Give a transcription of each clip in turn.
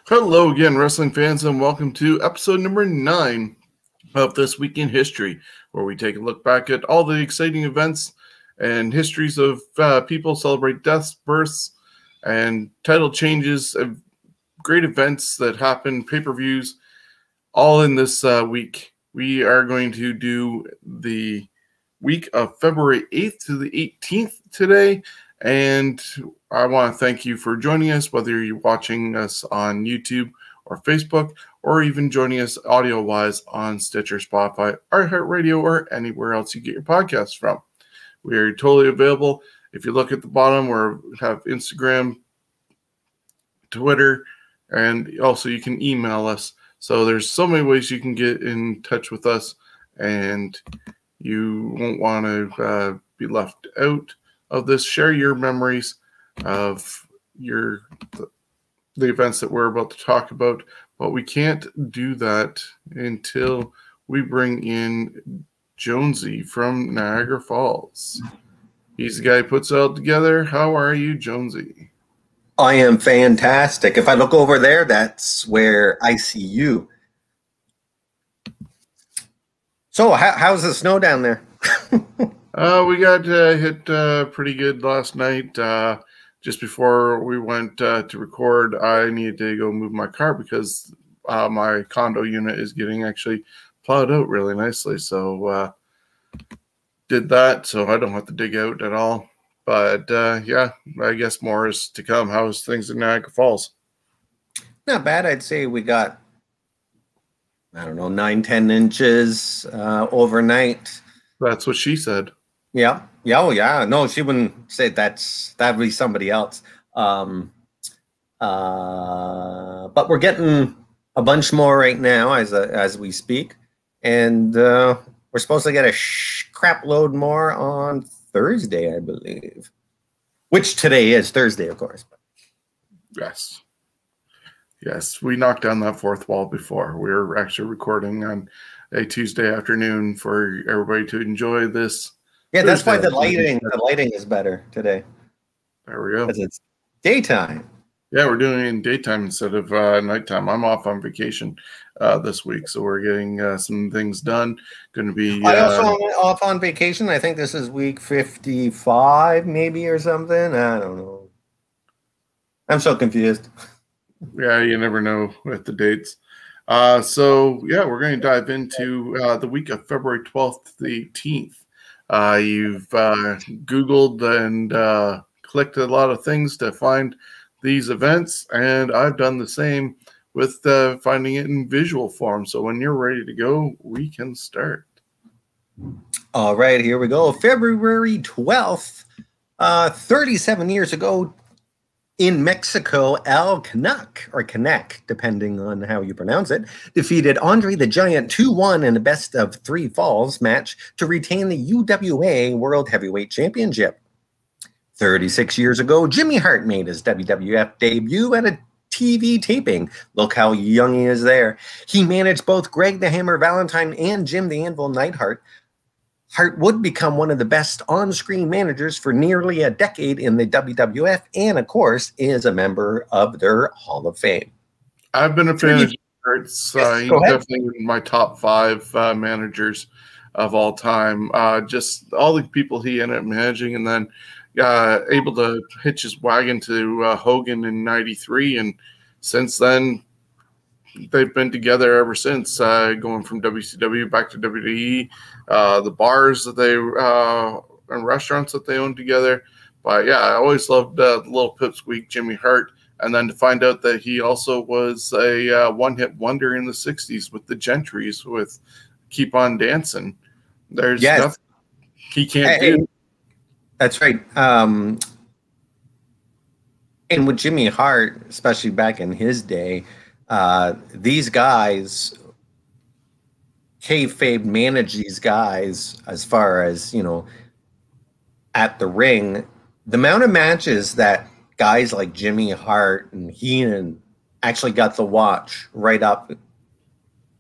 Hello again, wrestling fans, and welcome to episode number 9 of This Week in History, where we take a look back at all the exciting events and histories of people celebrate deaths, births, and title changes, great events that happen, pay-per-views, all in this week. We are going to do the week of February 8th to the 18th today, and I want to thank you for joining us, whether you're watching us on YouTube or Facebook, or even joining us audio-wise on Stitcher, Spotify, iHeartRadio, or anywhere else you get your podcasts from. We are totally available. If you look at the bottom, we have Instagram, Twitter, and also you can email us. So there's so many ways you can get in touch with us, and you won't want to be left out of this. Share your memories of the events that we're about to talk about, but we can't do that until we bring in Jonesy from Niagara Falls. He's the guy who puts it all together. How are you, Jonesy? I am fantastic. If I look over there, that's where I see you. So how's the snow down there? We got hit pretty good last night. Just before we went to record, I needed to go move my car because my condo unit is getting actually plowed out really nicely. So did that, so I don't have to dig out at all. But yeah, I guess more is to come. How's things in Niagara Falls? Not bad. I'd say we got, I don't know, 9-10 inches overnight. That's what she said. Yeah. Yeah. Oh, yeah. No, she wouldn't say that'd be somebody else. But we're getting a bunch more right now as we speak, and we're supposed to get a crap load more on Thursday, I believe. Which today is Thursday, of course. Yes. Yes, we knocked down that fourth wall before. We were actually recording on a Tuesday afternoon for everybody to enjoy this. Yeah, that's why the lighting is better today. There we go. Because it's daytime. Yeah, we're doing it in daytime instead of nighttime. I'm off on vacation this week, so we're getting some things done. Going to be. I also am off on vacation. I think this is week 55, maybe, or something. I don't know. I'm so confused. Yeah, you never know with the dates. So yeah, we're going to dive into the week of February 12th to the 18th. You've Googled and clicked a lot of things to find these events, and I've done the same with finding it in visual form. So when you're ready to go, we can start. All right, here we go. February 12th, 37 years ago in Mexico, El Canuck, or Canuck, depending on how you pronounce it, defeated Andre the Giant 2-1 in a best-of-3 falls match to retain the UWA World Heavyweight Championship. 36 years ago, Jimmy Hart made his WWF debut at a TV taping. Look how young he is there. He managed both Greg the Hammer Valentine and Jim the Anvil Neidhart. Hart would become one of the best on-screen managers for nearly a decade in the WWF, and of course is a member of their Hall of Fame. I've been a fan of Hart's. He's definitely in my top 5 managers of all time. Just all the people he ended up managing, and then able to hitch his wagon to Hogan in '93, and since then they've been together ever since, going from WCW back to WWE, the bars that they and restaurants that they own together. But yeah, I always loved the little pipsqueak Jimmy Hart, and then to find out that he also was a one-hit wonder in the '60s with the Gentrys with "Keep on Dancing." There's nothing he can't do. That's right. And with Jimmy Hart, especially back in his day, these guys, kayfabe manage these guys as far as, you know, at the ring. The amount of matches that guys like Jimmy Hart and Heenan actually got to watch right up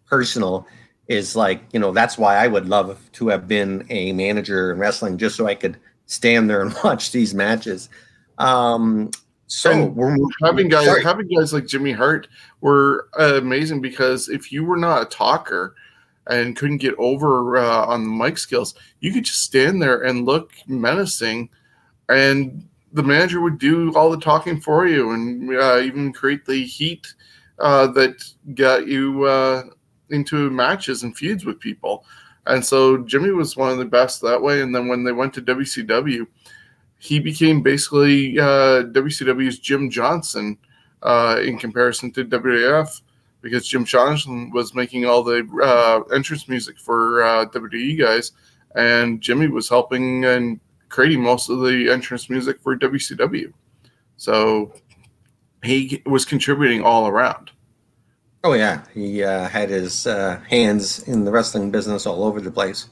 personal is like, you know, that's why I would love to have been a manager in wrestling, just so I could stand there and watch these matches. So having guys like Jimmy Hart were amazing, because if you were not a talker and couldn't get over on the mic skills, you could just stand there and look menacing, and the manager would do all the talking for you, and even create the heat that got you into matches and feuds with people. And so Jimmy was one of the best that way. And then when they went to WCW, he became basically WCW's Jim Johnson in comparison to WWF, because Jim Johnson was making all the entrance music for WWE guys, and Jimmy was helping and creating most of the entrance music for WCW. So he was contributing all around. Oh, yeah. He had his hands in the wrestling business all over the place.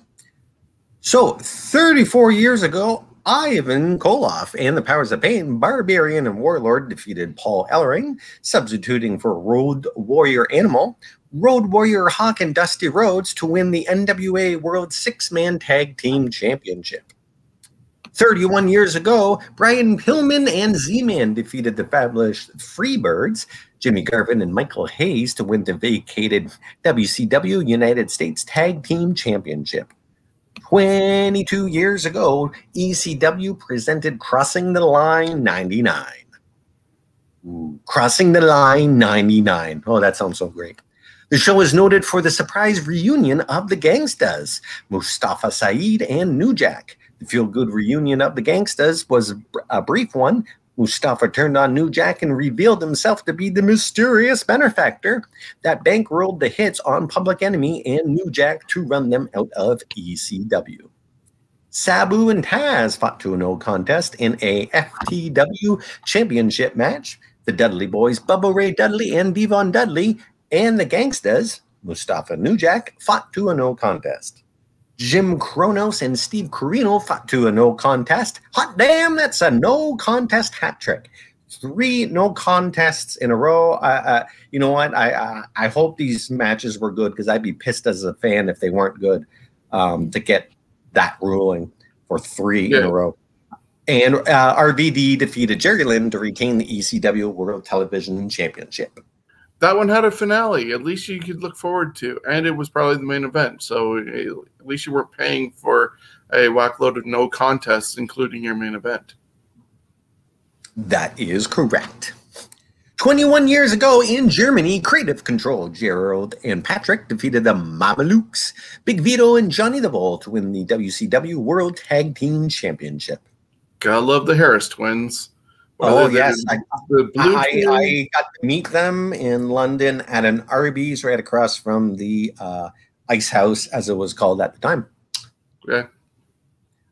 So 34 years ago, Ivan Koloff and the Powers of Pain, Barbarian and Warlord, defeated Paul Ellering, substituting for Road Warrior Animal, Road Warrior Hawk, and Dusty Rhodes to win the NWA World Six-Man Tag Team Championship. 31 years ago, Brian Pillman and Z-Man defeated the fabulous Freebirds, Jimmy Garvin and Michael Hayes, to win the vacated WCW United States Tag Team Championship. 22 years ago, ECW presented Crossing the Line 99. Ooh, Crossing the Line 99. Oh, that sounds so great. The show is noted for the surprise reunion of the Gangstas, Mustafa Saeed and New Jack. The feel-good reunion of the Gangstas was a brief one. Mustafa turned on New Jack and revealed himself to be the mysterious benefactor that bankrolled the hits on Public Enemy and New Jack to run them out of ECW. Sabu and Taz fought to a no contest in a FTW championship match. The Dudley Boys, Bubba Ray Dudley and Devon Dudley, and the Gangstas, Mustafa and New Jack, fought to a no contest. Jim Kronos and Steve Corino fought to a no contest. Hot damn, that's a no contest hat trick. 3 no contests in a row. You know what? I hope these matches were good, because I'd be pissed as a fan if they weren't good to get that ruling for 3 in a row. And RVD defeated Jerry Lynn to retain the ECW World Television Championship. That one had a finale. At least you could look forward to, and it was probably the main event. So at least you weren't paying for a whack-load of no contests, including your main event. That is correct. 21 years ago in Germany, Creative Control, Gerald and Patrick defeated the Mamalukes, Big Vito and Johnny the Bull to win the WCW World Tag Team Championship. Gotta love the Harris twins. Oh, yes. I got to meet them in London at an Arby's right across from the Ice House, as it was called at the time. Okay.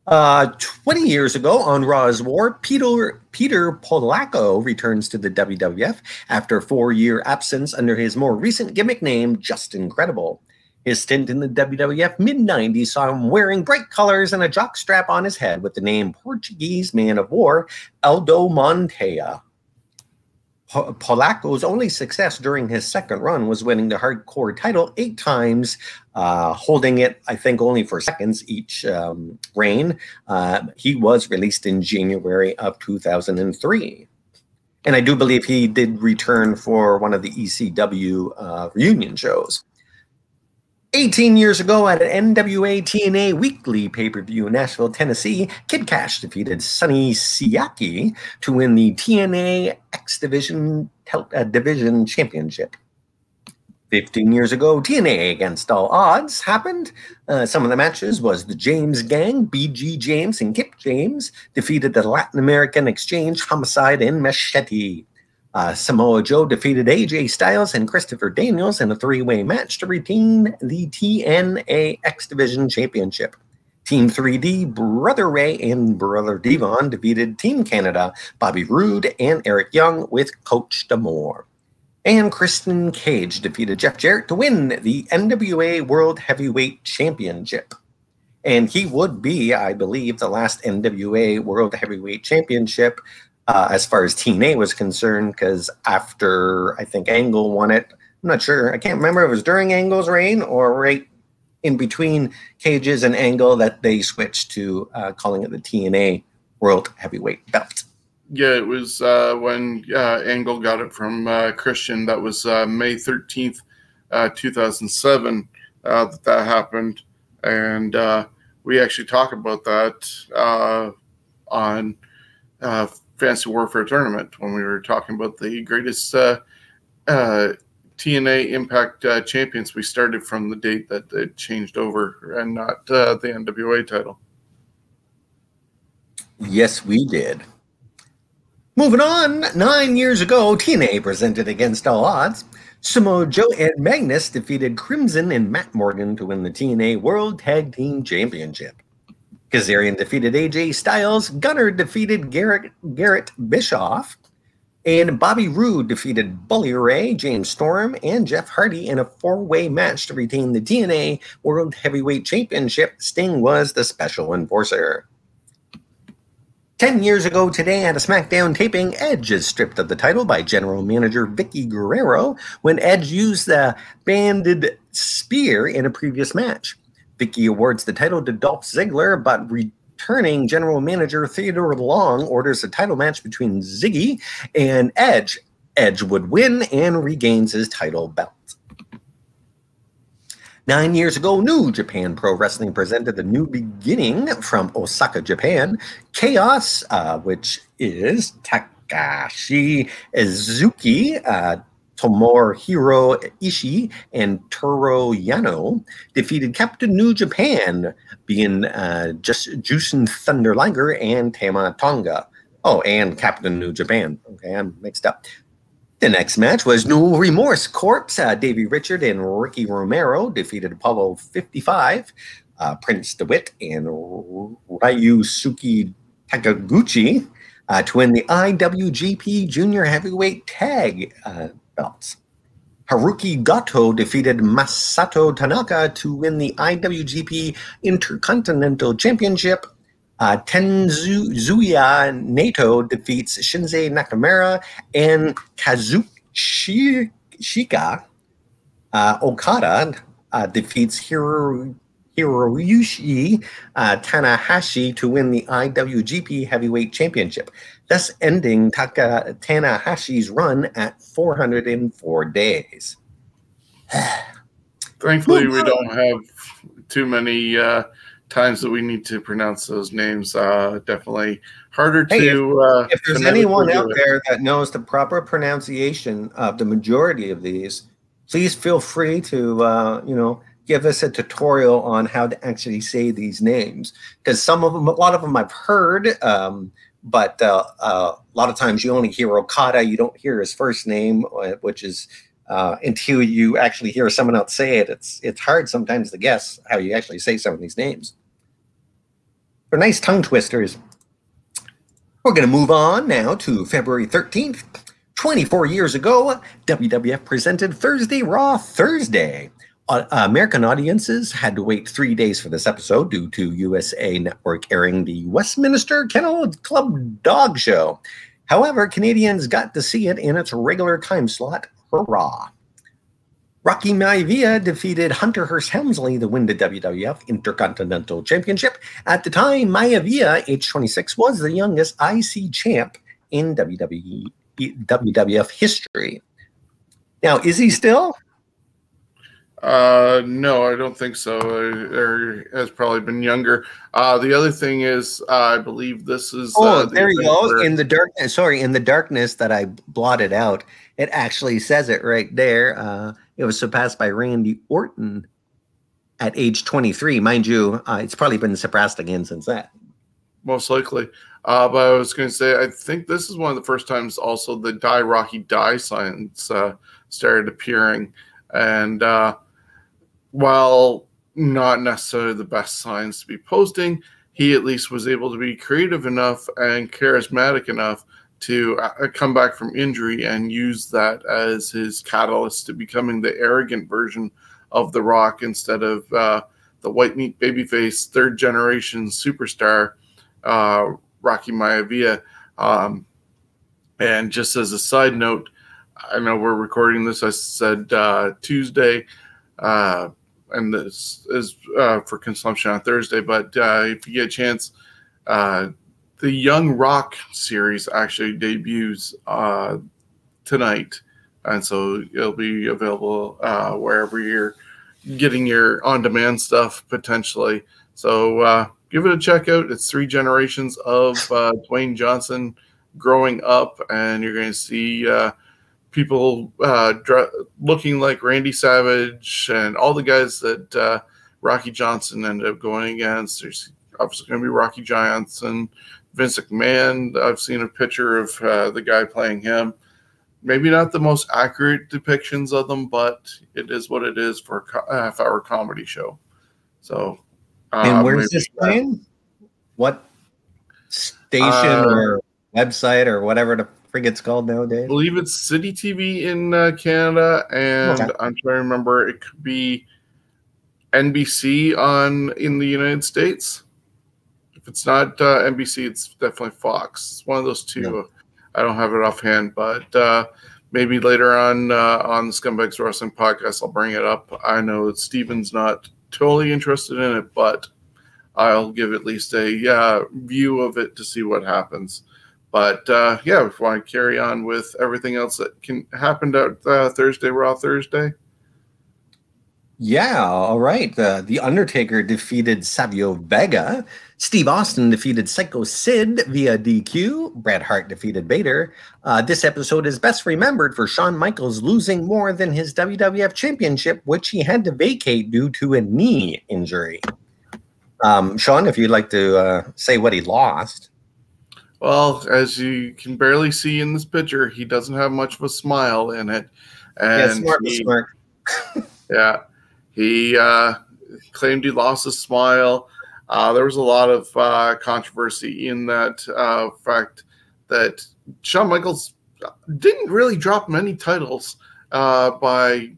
20 years ago on Raw's War, Peter Polacco returns to the WWF after a 4-year absence under his more recent gimmick name, Just Incredible. His stint in the WWF mid-90s saw him wearing bright colors and a jockstrap on his head with the name Portuguese Man of War, Aldo Montoya. Polacco's only success during his second run was winning the hardcore title 8 times, holding it, I think, only for seconds each reign. He was released in January of 2003. And I do believe he did return for one of the ECW reunion shows. 18 years ago at an NWA TNA weekly pay-per-view in Nashville, Tennessee, Kid Cash defeated Sonny Siaki to win the TNA X Division Championship. 15 years ago, TNA Against All Odds happened. Some of the matches was the James Gang, BG James and Kip James defeated the Latin American Exchange, Homicide, and Machete. Samoa Joe defeated AJ Styles and Christopher Daniels in a 3-way match to retain the TNA X Division Championship. Team 3D, Brother Ray and Brother Devon defeated Team Canada, Bobby Roode and Eric Young with Coach D'Amore. And Christian Cage defeated Jeff Jarrett to win the NWA World Heavyweight Championship. And he would be, I believe, the last NWA World Heavyweight Championship as far as TNA was concerned, because after, I think, Angle won it, I'm not sure, I can't remember if it was during Angle's reign or right in between Cage's and Angle that they switched to calling it the TNA World Heavyweight Belt. Yeah, it was when Angle got it from Christian. That was May 13th, 2007, that happened. And we actually talk about that on Fantasy Warfare Tournament when we were talking about the greatest TNA Impact champions. We started from the date that it changed over and not the NWA title. Yes, we did. Moving on, 9 years ago, TNA presented Against All Odds. Samoa Joe and Magnus defeated Crimson and Matt Morgan to win the TNA World Tag Team Championship. Kazarian defeated AJ Styles, Gunner defeated Garrett Bischoff, and Bobby Roode defeated Bully Ray, James Storm, and Jeff Hardy in a four-way match to retain the TNA World Heavyweight Championship. Sting was the special enforcer. 10 years ago today at a SmackDown taping, Edge is stripped of the title by General Manager Vicky Guerrero when Edge used the banded spear in a previous match. Vicky awards the title to Dolph Ziggler, but returning General Manager Theodore Long orders a title match between Ziggy and Edge. Edge would win and regains his title belt. 9 years ago, New Japan Pro Wrestling presented The New Beginning from Osaka, Japan. Chaos, which is Takashi Izuki, Tomohiro Ishii, and Toru Yano, defeated Captain New Japan, being just Jushin Thunder Liger and Tama Tonga. Oh, and Captain New Japan. Okay, I'm mixed up. The next match was No Remorse Corpse. Davey Richard and Ricky Romero defeated Apollo 55, Prince DeWitt, and Ryusuke Takaguchi to win the IWGP Junior Heavyweight Tag belts. Haruki Goto defeated Masato Tanaka to win the IWGP Intercontinental Championship. Tetsuya Naito defeats Shinzei Nakamura, and Kazuchika Okada defeats Hiroyoshi Tanahashi to win the IWGP Heavyweight Championship, thus ending Tanahashi's run at 404 days. Thankfully, we don't have too many times that we need to pronounce those names. Definitely harder to. If there's anyone out there that knows the proper pronunciation of the majority of these, please feel free to give us a tutorial on how to actually say these names, because a lot of them I've heard, but a lot of times you only hear Okada, you don't hear his first name, which is until you actually hear someone else say it. It's hard sometimes to guess how you actually say some of these names. They're nice tongue twisters. We're going to move on now to February 13th. 24 years ago, WWF presented Thursday Raw Thursday. American audiences had to wait 3 days for this episode due to USA Network airing the Westminster Kennel Club Dog Show. However, Canadians got to see it in its regular time slot. Hurrah! Rocky Maivia defeated Hunter Hearst Helmsley to win the WWF Intercontinental Championship. At the time, Maivia, age 26, was the youngest IC champ in WWF history. Now, is he still? No, I don't think so. Or has probably been younger. The other thing is, I believe this is. There you go. In the darkness. Sorry, in the darkness that I blotted out, it actually says it right there. It was surpassed by Randy Orton at age 23. Mind you, it's probably been surpassed again since that. Most likely. But I was going to say, I think this is one of the first times also the Die Rocky Die signs started appearing. And while not necessarily the best signs to be posting, he at least was able to be creative enough and charismatic enough to come back from injury and use that as his catalyst to becoming the arrogant version of The Rock instead of the white meat babyface third generation superstar Rocky Maivia. And just as a side note, I know we're recording this, I said Tuesday, and this is for consumption on Thursday, but if you get a chance, the Young Rock series actually debuts tonight, and so it'll be available wherever you're getting your on-demand stuff potentially. So give it a check out. It's 3 generations of Dwayne Johnson growing up, and you're going to see people looking like Randy Savage and all the guys that Rocky Johnson ended up going against. There's obviously going to be Rocky Johnson, Vince McMahon. I've seen a picture of the guy playing him. Maybe not the most accurate depictions of them, but it is what it is for a half-hour comedy show. So, and where's this playing? What station or website or whatever the frig it's called nowadays? I believe it's City TV in Canada, and okay. I'm trying to remember. It could be NBC in the United States. If it's not NBC, it's definitely Fox. It's one of those two. Yeah. I don't have it offhand, but maybe later on the Scumbags Wrestling podcast, I'll bring it up. I know that Steven's not totally interested in it, but I'll give at least a view of it to see what happens. But yeah, if you want to carry on with everything else that happened out Thursday, Raw Thursday. Yeah, all right. The Undertaker defeated Savio Vega. Steve Austin defeated Psycho Sid via DQ. Bret Hart defeated Bader. This episode is best remembered for Shawn Michaels losing more than his WWF Championship, which he had to vacate due to a knee injury. Shawn, if you'd like to say what he lost. Well, as you can barely see in this picture, he doesn't have much of a smile in it. And yeah, smart. Yeah. He claimed he lost his smile. There was a lot of controversy in that fact that Shawn Michaels didn't really drop many titles by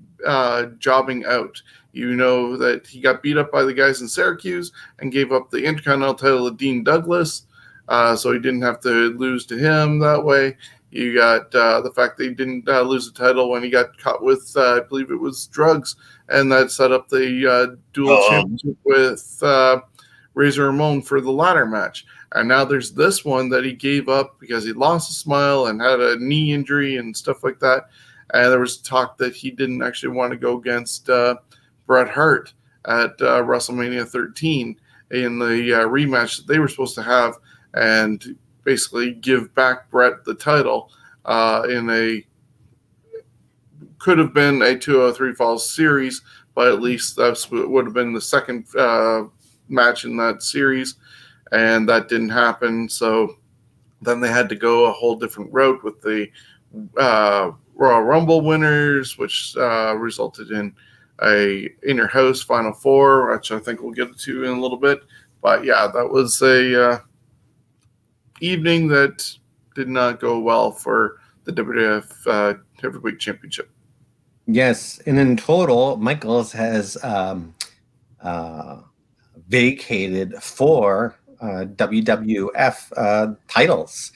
jobbing out. You know that he got beat up by the guys in Syracuse and gave up the Intercontinental title to Dean Douglas, so he didn't have to lose to him that way. You got the fact that he didn't lose the title when he got caught with, I believe it was drugs, and that set up the dual championship with Razor Ramon for the ladder match. And now there's this one that he gave up because he lost a smile and had a knee injury and stuff like that. And there was talk that he didn't actually want to go against Bret Hart at WrestleMania 13 in the rematch that they were supposed to have, and basically give back Bret the title in a could have been a 203 Falls series, but at least that would have been the second match in that series, and that didn't happen. So then they had to go a whole different route with the Royal Rumble winners, which resulted in a inner house Final Four, which I think we'll get to in a little bit. But yeah, that was a evening that did not go well for the WWF Heavyweight Championship. Yes, and in total, Michaels has vacated 4 WWF titles.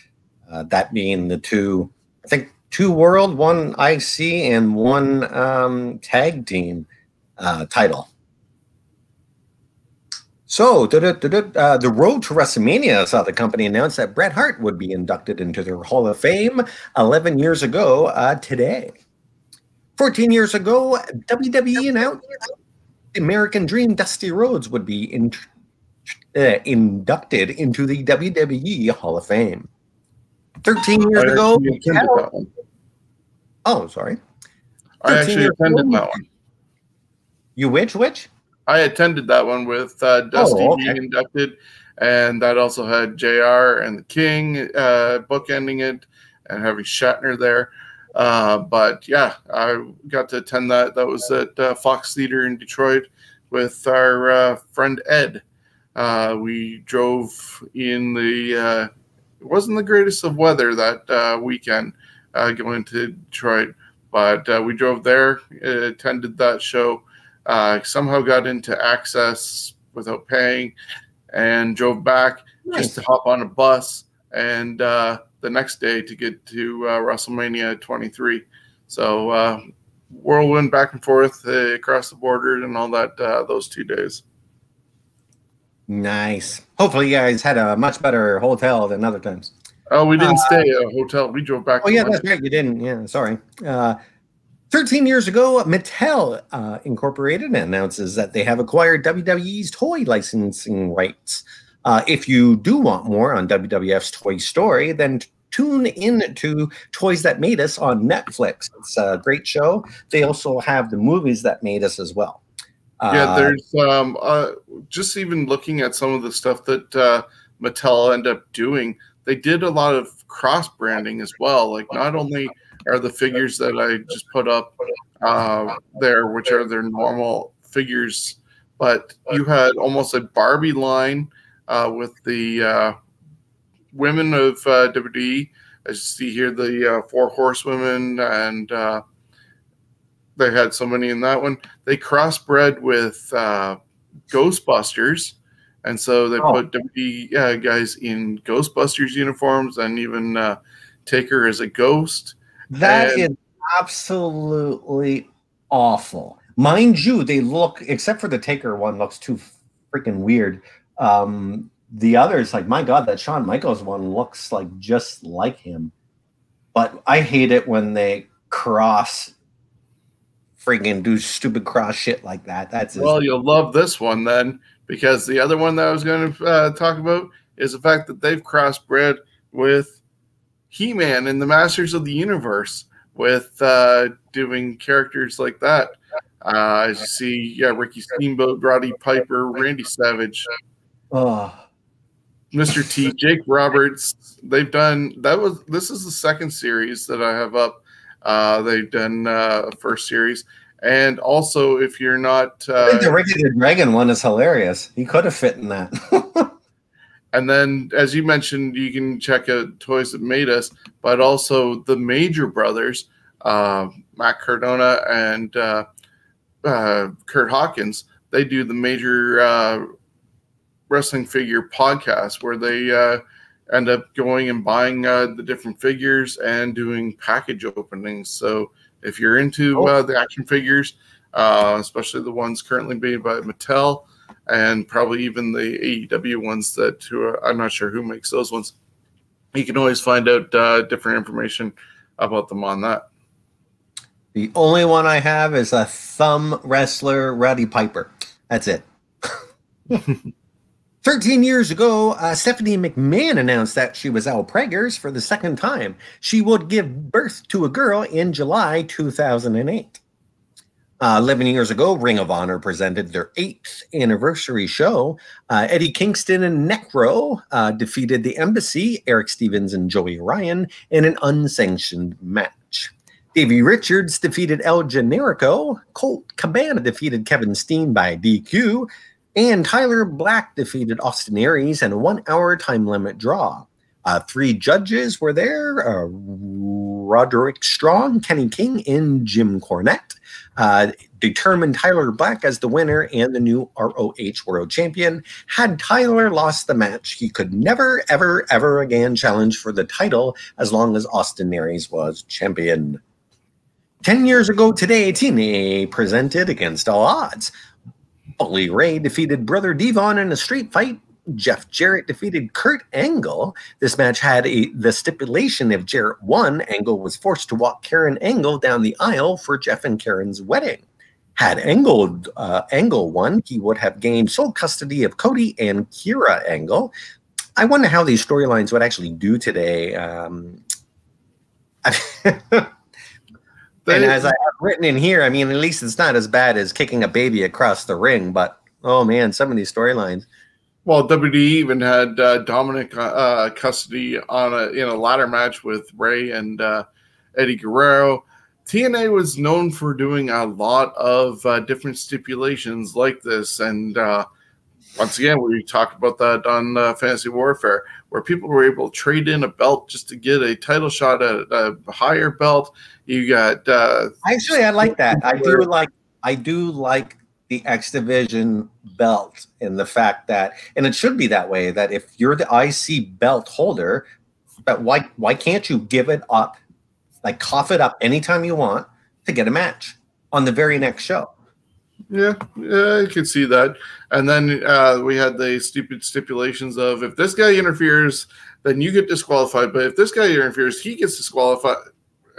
That being the 2 World, 1 IC, and 1 tag team title. So, the road to WrestleMania saw the company announce that Bret Hart would be inducted into their Hall of Fame 11 years ago today. 14 years ago, WWE announced the American Dream Dusty Rhodes would be inducted into the WWE Hall of Fame. 13 years ago... Oh, sorry. I actually attended that one. You which? I attended that one with Dusty being inducted, and that also had JR and the King bookending it and having Shatner there. But yeah, I got to attend that. That was at Fox Theater in Detroit with our friend Ed. We drove in the it wasn't the greatest of weather that weekend going to Detroit, but we drove there, attended that show. Somehow got into access without paying and drove back just to hop on a bus and the next day to get to WrestleMania 23. So whirlwind back and forth across the border and all that those 2 days. Nice. Hopefully, you guys had a much better hotel than other times. Oh, we didn't stay at a hotel. We drove back. Oh, yeah, that's right. You didn't. Yeah, sorry. 13 years ago, Mattel Incorporated announces that they have acquired WWE's toy licensing rights. If you do want more on WWF's Toy Story, then tune in to Toys That Made Us on Netflix. It's a great show. They also have the movies that made us as well. Yeah, there's just even looking at some of the stuff that Mattel ended up doing, they did a lot of cross branding as well. Like, not only are the figures that I just put up there, which are their normal figures, but you had almost a Barbie line with the women of WWE. As you see here, the 4 horsewomen, and they had so many in that one. They crossbred with Ghostbusters, and so they put WWE guys in Ghostbusters uniforms, and even Taker as a ghost. That is absolutely awful. Mind you, they look, except for the Taker one, looks too freaking weird. The others, like, my God, that Shawn Michaels one looks like just like him. But I hate it when they freaking do stupid cross shit like that. Well, you'll love this one then, because the other one that I was going to talk about is the fact that they've crossbred with He-Man in the Masters of the Universe, with doing characters like that. As you see, Ricky Steamboat, Roddy Piper, Randy Savage, Mr. T, Jake Roberts. They've done this is the second series that I have up. They've done first series, and also if you're not, I think the Ricky the Dragon one is hilarious. He could have fit in that. And then, as you mentioned, you can check out Toys That Made Us, but also the Major Brothers, Matt Cardona and Kurt Hawkins. They do the Major Wrestling Figure podcast, where they end up going and buying the different figures and doing package openings. So if you're into the action figures, especially the ones currently made by Mattel, and probably even the AEW ones that I'm not sure who makes those ones, you can always find out different information about them on that. The only one I have is a thumb wrestler, Roddy Piper. That's it. 13 years ago, Stephanie McMahon announced that she was Al Preggers for the second time. She would give birth to a girl in July 2008. 11 years ago, Ring of Honor presented their 8th anniversary show. Eddie Kingston and Necro defeated the Embassy, Eric Stevens and Joey Ryan, in an unsanctioned match. Davey Richards defeated El Generico. Colt Cabana defeated Kevin Steen by DQ. And Tyler Black defeated Austin Aries in a 1-hour time limit draw. 3 judges were there: Roderick Strong, Kenny King, and Jim Cornette. Determined Tyler Black as the winner and the new ROH World Champion. Had Tyler lost the match, he could never, ever, ever again challenge for the title as long as Austin Aries was champion. 10 years ago today, TNA presented Against All Odds. Bully Ray defeated Brother Devon in a street fight. Jeff Jarrett defeated Kurt Angle. This match had the stipulation: if Jarrett won, Angle was forced to walk Karen Angle down the aisle for Jeff and Karen's wedding. Had Angle won, he would have gained sole custody of Cody and Kira Angle. I wonder how these storylines would actually do today. And as I have written in here, I mean, at least it's not as bad as kicking a baby across the ring, but oh man, some of these storylines. Well, WWE even had Dominic custody in a ladder match with Ray and Eddie Guerrero. TNA was known for doing a lot of different stipulations like this, and once again, we talked about that on Fantasy Warfare, where people were able to trade in a belt just to get a title shot at a higher belt. You got actually, I like that. I do like the X Division belt, and the fact that, and it should be that way, that if you're the IC belt holder, but why can't you give it up, like cough it up anytime you want to get a match on the very next show? Yeah, I could see that. And then we had the stupid stipulations of if this guy interferes, then you get disqualified. But if this guy interferes, he gets disqualified.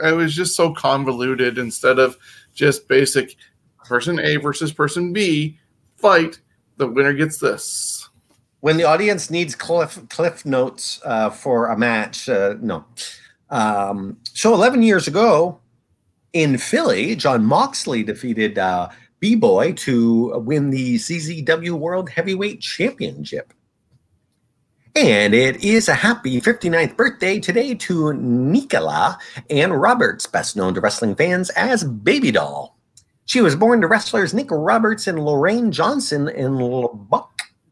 It was just so convoluted instead of just basic person A versus person B fight. The winner gets this. When the audience needs cliff notes for a match, no. So 11 years ago in Philly, John Moxley defeated B-Boy to win the CZW World Heavyweight Championship. And it is a happy 59th birthday today to Nicola Ann Roberts, best known to wrestling fans as Baby Doll. She was born to wrestlers Nick Roberts and Lorraine Johnson in Lubbock,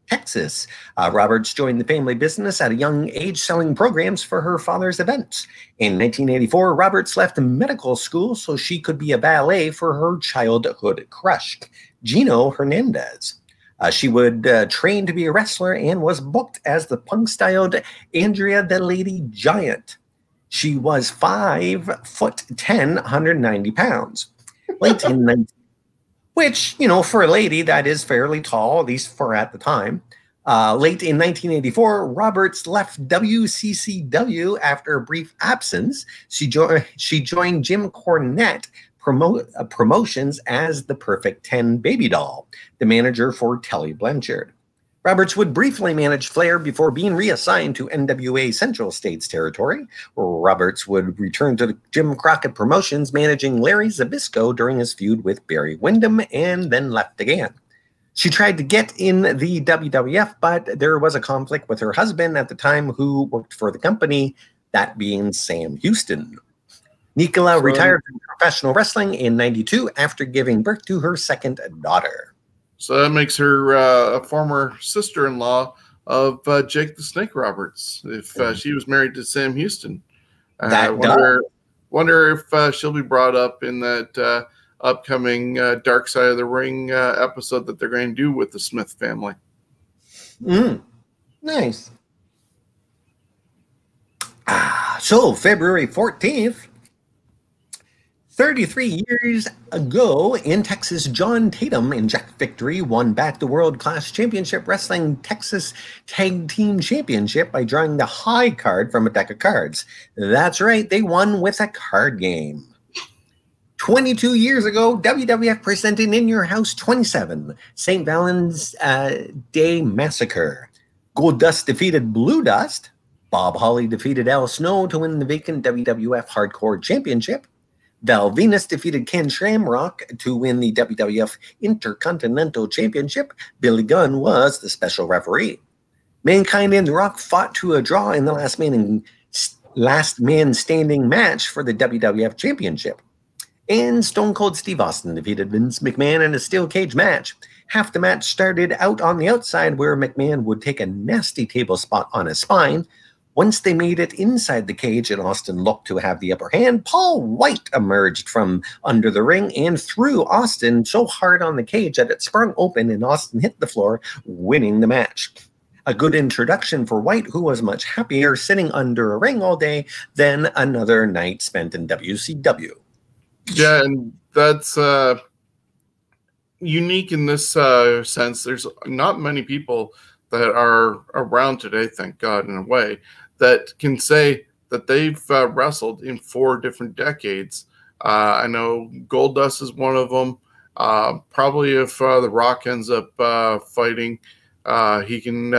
Texas. Roberts joined the family business at a young age, selling programs for her father's events. In 1984, Roberts left medical school so she could be a valet for her childhood crush, Gino Hernandez. She would train to be a wrestler and was booked as the punk-styled Andrea the Lady Giant. She was 5'10", 190 pounds. Late in 19, which, you know, for a lady, that is fairly tall, at least for at the time. Late in 1984, Roberts left WCCW after a brief absence. She joined Jim Cornette Promotions as the Perfect 10 Baby Doll, the manager for Tully Blanchard. Roberts would briefly manage Flair before being reassigned to NWA Central States Territory. Roberts would return to Jim Crockett Promotions, managing Larry Zbyszko during his feud with Barry Windham, and then left again. She tried to get in the WWF, but there was a conflict with her husband at the time who worked for the company, that being Sam Houston. Nicola retired from professional wrestling in '92 after giving birth to her second daughter. So that makes her a former sister-in-law of Jake the Snake Roberts, if she was married to Sam Houston. Wonder if she'll be brought up in that upcoming Dark Side of the Ring episode that they're going to do with the Smith family. Nice. So February 14th, 33 years ago in Texas, John Tatum and Jack Victory won back the World Class Championship Wrestling Texas Tag Team Championship by drawing the high card from a deck of cards. That's right, they won with a card game. 22 years ago, WWF presented In Your House 27, St. Valentine's Day Massacre. Goldust defeated Blue Dust. Bob Holly defeated Al Snow to win the vacant WWF Hardcore Championship. Val Venus defeated Ken Shamrock to win the WWF Intercontinental Championship. Billy Gunn was the special referee. Mankind and The Rock fought to a draw in the last man standing match for the WWF Championship. And Stone Cold Steve Austin defeated Vince McMahon in a steel cage match. Half the match started out on the outside where McMahon would take a nasty table spot on his spine. Once they made it inside the cage and Austin looked to have the upper hand, Paul White emerged from under the ring and threw Austin so hard on the cage that it sprung open and Austin hit the floor, winning the match. A good introduction for White, who was much happier sitting under a ring all day than another night spent in WCW. Yeah, and that's unique in this sense. There's not many people that are around today, thank God, in a way, that can say that they've wrestled in 4 different decades. I know Goldust is one of them. Probably if The Rock ends up fighting, he can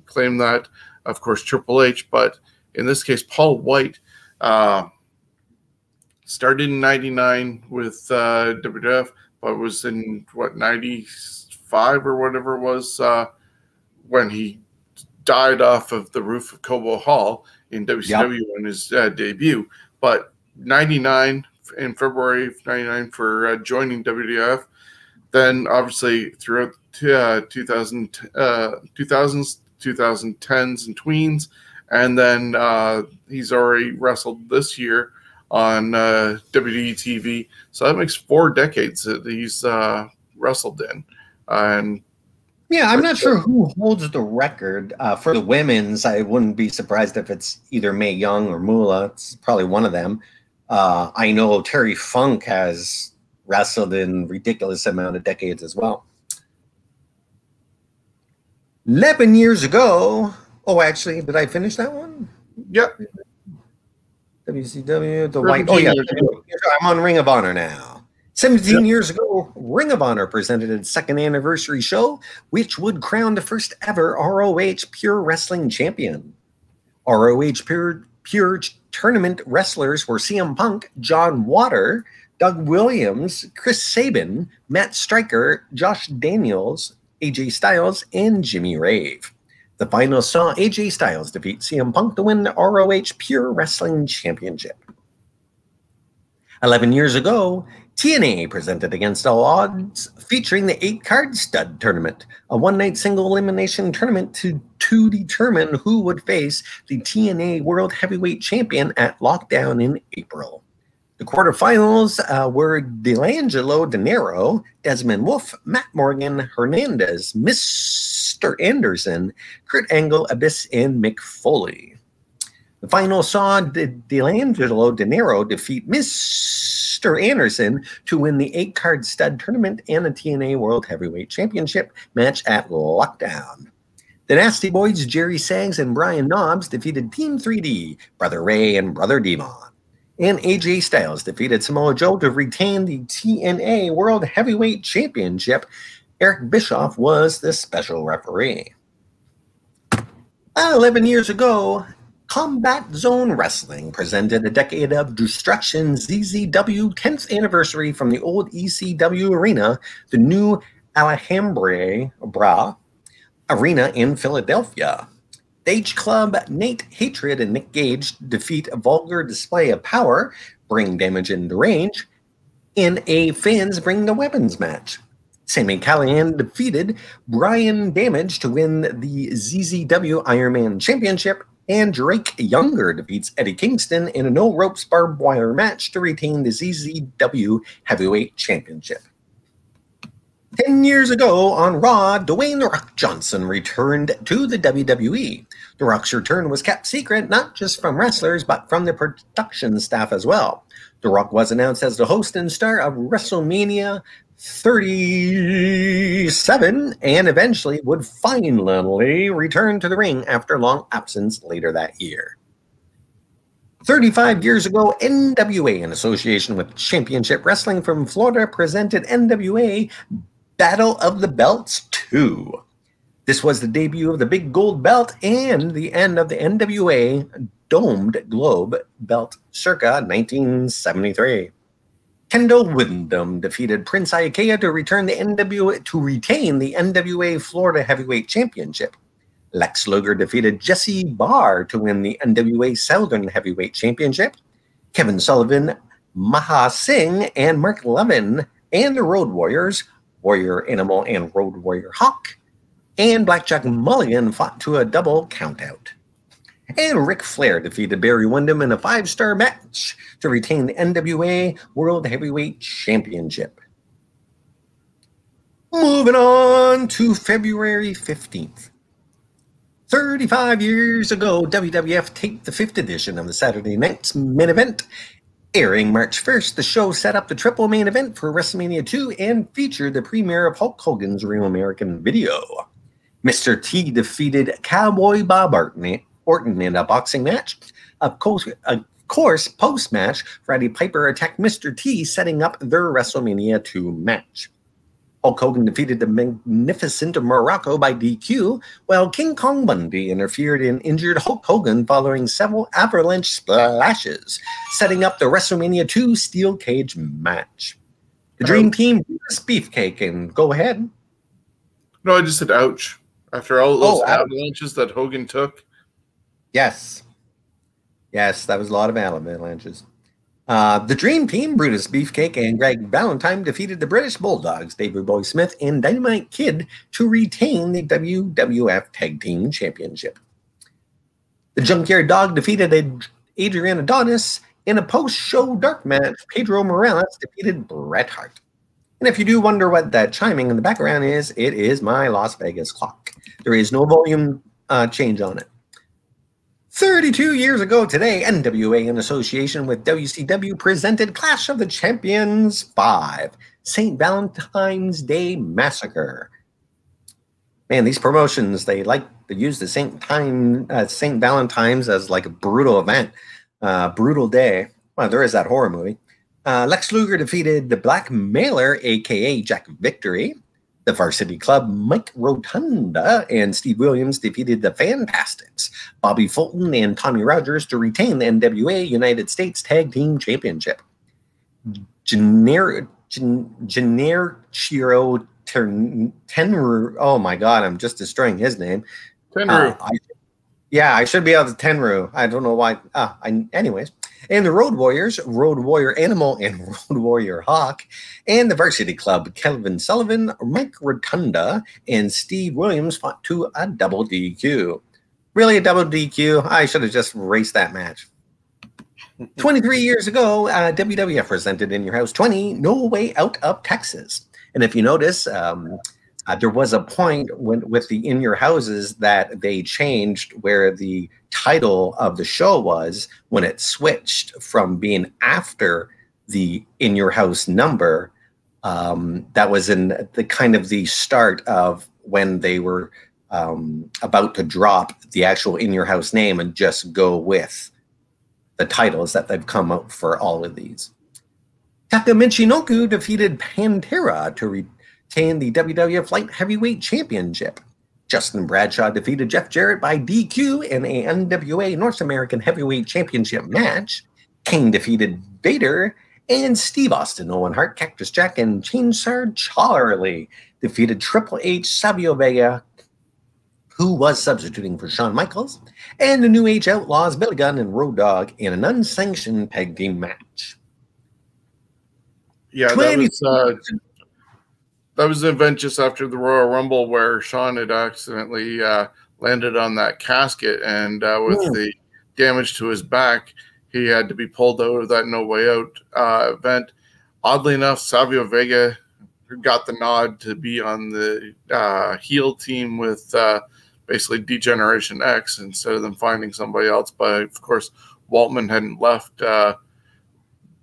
claim that. Of course, Triple H, but in this case, Paul White started in '99 with WWF, but was in, what, 95 or whatever it was, when he died off of the roof of Cobo Hall in WCW in his debut. But 99, in February of 99 for joining WWF. Then obviously throughout 2000s, 2010s and tweens. And then he's already wrestled this year on WWE TV. So that makes 4 decades that he's wrestled in. And yeah, I'm not sure who holds the record for the women's. I wouldn't be surprised if it's either Mae Young or Moolah. It's probably one of them. I know Terry Funk has wrestled in ridiculous amount of decades as well. 11 years ago. Oh, actually, did I finish that one? Yep. WCW, the white. Oh, yeah. I'm on Ring of Honor now. 17 years ago, Ring of Honor presented its second anniversary show, which would crown the first ever ROH Pure Wrestling Champion. ROH Pure Tournament wrestlers were CM Punk, John Water, Doug Williams, Chris Sabin, Matt Striker, Josh Daniels, AJ Styles, and Jimmy Rave. The final saw AJ Styles defeat CM Punk to win the ROH Pure Wrestling Championship. 11 years ago, TNA presented Against All Odds, featuring the 8-card stud tournament, a one-night single elimination tournament to determine who would face the TNA World Heavyweight Champion at Lockdown in April. The quarterfinals were D'Angelo Dinero, Desmond Wolfe, Matt Morgan, Hernandez, Mr. Anderson, Kurt Angle, Abyss, and Mick Foley. The final saw D'Angelo Dinero defeat Mr. Anderson to win the 8-card stud tournament and the TNA World Heavyweight Championship match at Lockdown. The Nasty Boys, Jerry Sags and Brian Knobbs defeated Team 3D, Brother Ray and Brother Devon. And AJ Styles defeated Samoa Joe to retain the TNA World Heavyweight Championship. Eric Bischoff was the special referee. 11 years ago, Combat Zone Wrestling presented a decade of destruction ZZW 10th anniversary from the old ECW arena, the new Alhambra Arena in Philadelphia. Stage Club, Nate Hatred and Nick Gage defeat a vulgar display of power, bring damage into range, in a fans bring the weapons match. Sami Callihan defeated Brian Damage to win the ZZW Ironman Championship, and Drake Younger defeats Eddie Kingston in a no-ropes barbed wire match to retain the ZZW Heavyweight Championship. 10 years ago on Raw, Dwayne "The Rock" Johnson returned to the WWE. The Rock's return was kept secret not just from wrestlers, but from the production staff as well. The Rock was announced as the host and star of WrestleMania 37 and eventually would finally return to the ring after long absence later that year. 35 years ago, NWA, in association with Championship Wrestling from Florida, presented NWA Battle of the Belts 2. This was the debut of the Big Gold Belt and the end of the NWA Domed Globe Belt circa 1973. Kendall Windham defeated Prince Iaukea to retain the NWA Florida Heavyweight Championship. Lex Luger defeated Jesse Barr to win the NWA Southern Heavyweight Championship. Kevin Sullivan, Maha Singh, and Mark Levin and the Road Warriors, Warrior Animal and Road Warrior Hawk, and Blackjack Mulligan fought to a double countout. And Ric Flair defeated Barry Windham in a 5-star match to retain the NWA World Heavyweight Championship. Moving on to February 15th. 35 years ago, WWF taped the 5th edition of the Saturday Night's Main Event. Airing March 1st, the show set up the triple main event for WrestleMania 2 and featured the premiere of Hulk Hogan's Real American Video. Mr. T defeated Cowboy Bob Orton in a boxing match. Of course, post-match, Roddy Piper attacked Mr. T, setting up their WrestleMania 2 match. Hulk Hogan defeated the Magnificent Morocco by DQ, while King Kong Bundy interfered and injured Hulk Hogan following several avalanche splashes, setting up the WrestleMania 2 Steel Cage match. The Dream Team Brutus Beefcake, and go ahead. No, I just said ouch. After all those avalanches that Hogan took. Yes. Yes, that was a lot of avalanches. The Dream Team, Brutus Beefcake and Greg Valentine, defeated the British Bulldogs, Davey Boy Smith and Dynamite Kid, to retain the WWF Tag Team Championship. The Junkyard Dog defeated Adrian Adonis in a post-show dark match. Pedro Morales defeated Bret Hart. And if you do wonder what that chiming in the background is, it is my Las Vegas clock. There is no volume change on it. 32 years ago today, NWA in association with WCW presented Clash of the Champions 5, St. Valentine's Day Massacre. Man, these promotions, they like to use the St. Valentine's as like a brutal event, brutal day. Well, there is that horror movie. Lex Luger defeated the Black Mailer, a.k.a. Jack Victory. The Varsity Club, Mike Rotunda and Steve Williams defeated the Fantastics, Bobby Fulton and Tommy Rogers to retain the NWA United States Tag Team Championship. Gennaro Tenru, oh my God, I'm just destroying his name. Tenru. I should be able to Tenru. I don't know why. Anyways. And the Road Warriors, Road Warrior Animal and Road Warrior Hawk, and the Varsity Club, Kelvin Sullivan, Mike Rotunda, and Steve Williams fought to a double DQ. Really a double DQ? I should have just raced that match. 23 years ago, WWF presented In Your House 20, No Way Out of Texas. And if you notice, there was a point with the In Your Houses that they changed where the title of the show was when it switched from being after the In Your House number. That was in the kind of the start of when they were about to drop the actual In Your House name and just go with the titles that they've come out for all of these. Taka Michinoku defeated Pantera to retain the WWF Light Heavyweight Championship. Justin Bradshaw defeated Jeff Jarrett by DQ in a NWA North American Heavyweight Championship match. Kane defeated Vader, and Steve Austin, Owen Hart, Cactus Jack, and Chainsaw Charlie defeated Triple H, Savio Vega, who was substituting for Shawn Michaels, and the New Age Outlaws, Billy Gunn and Road Dogg in an unsanctioned tag team match. Yeah, that was an event just after the Royal Rumble where Shawn had accidentally landed on that casket, and with the damage to his back, he had to be pulled out of that No Way Out event. Oddly enough, Savio Vega got the nod to be on the heel team with basically Degeneration X instead of them finding somebody else. But, of course, Waltman hadn't left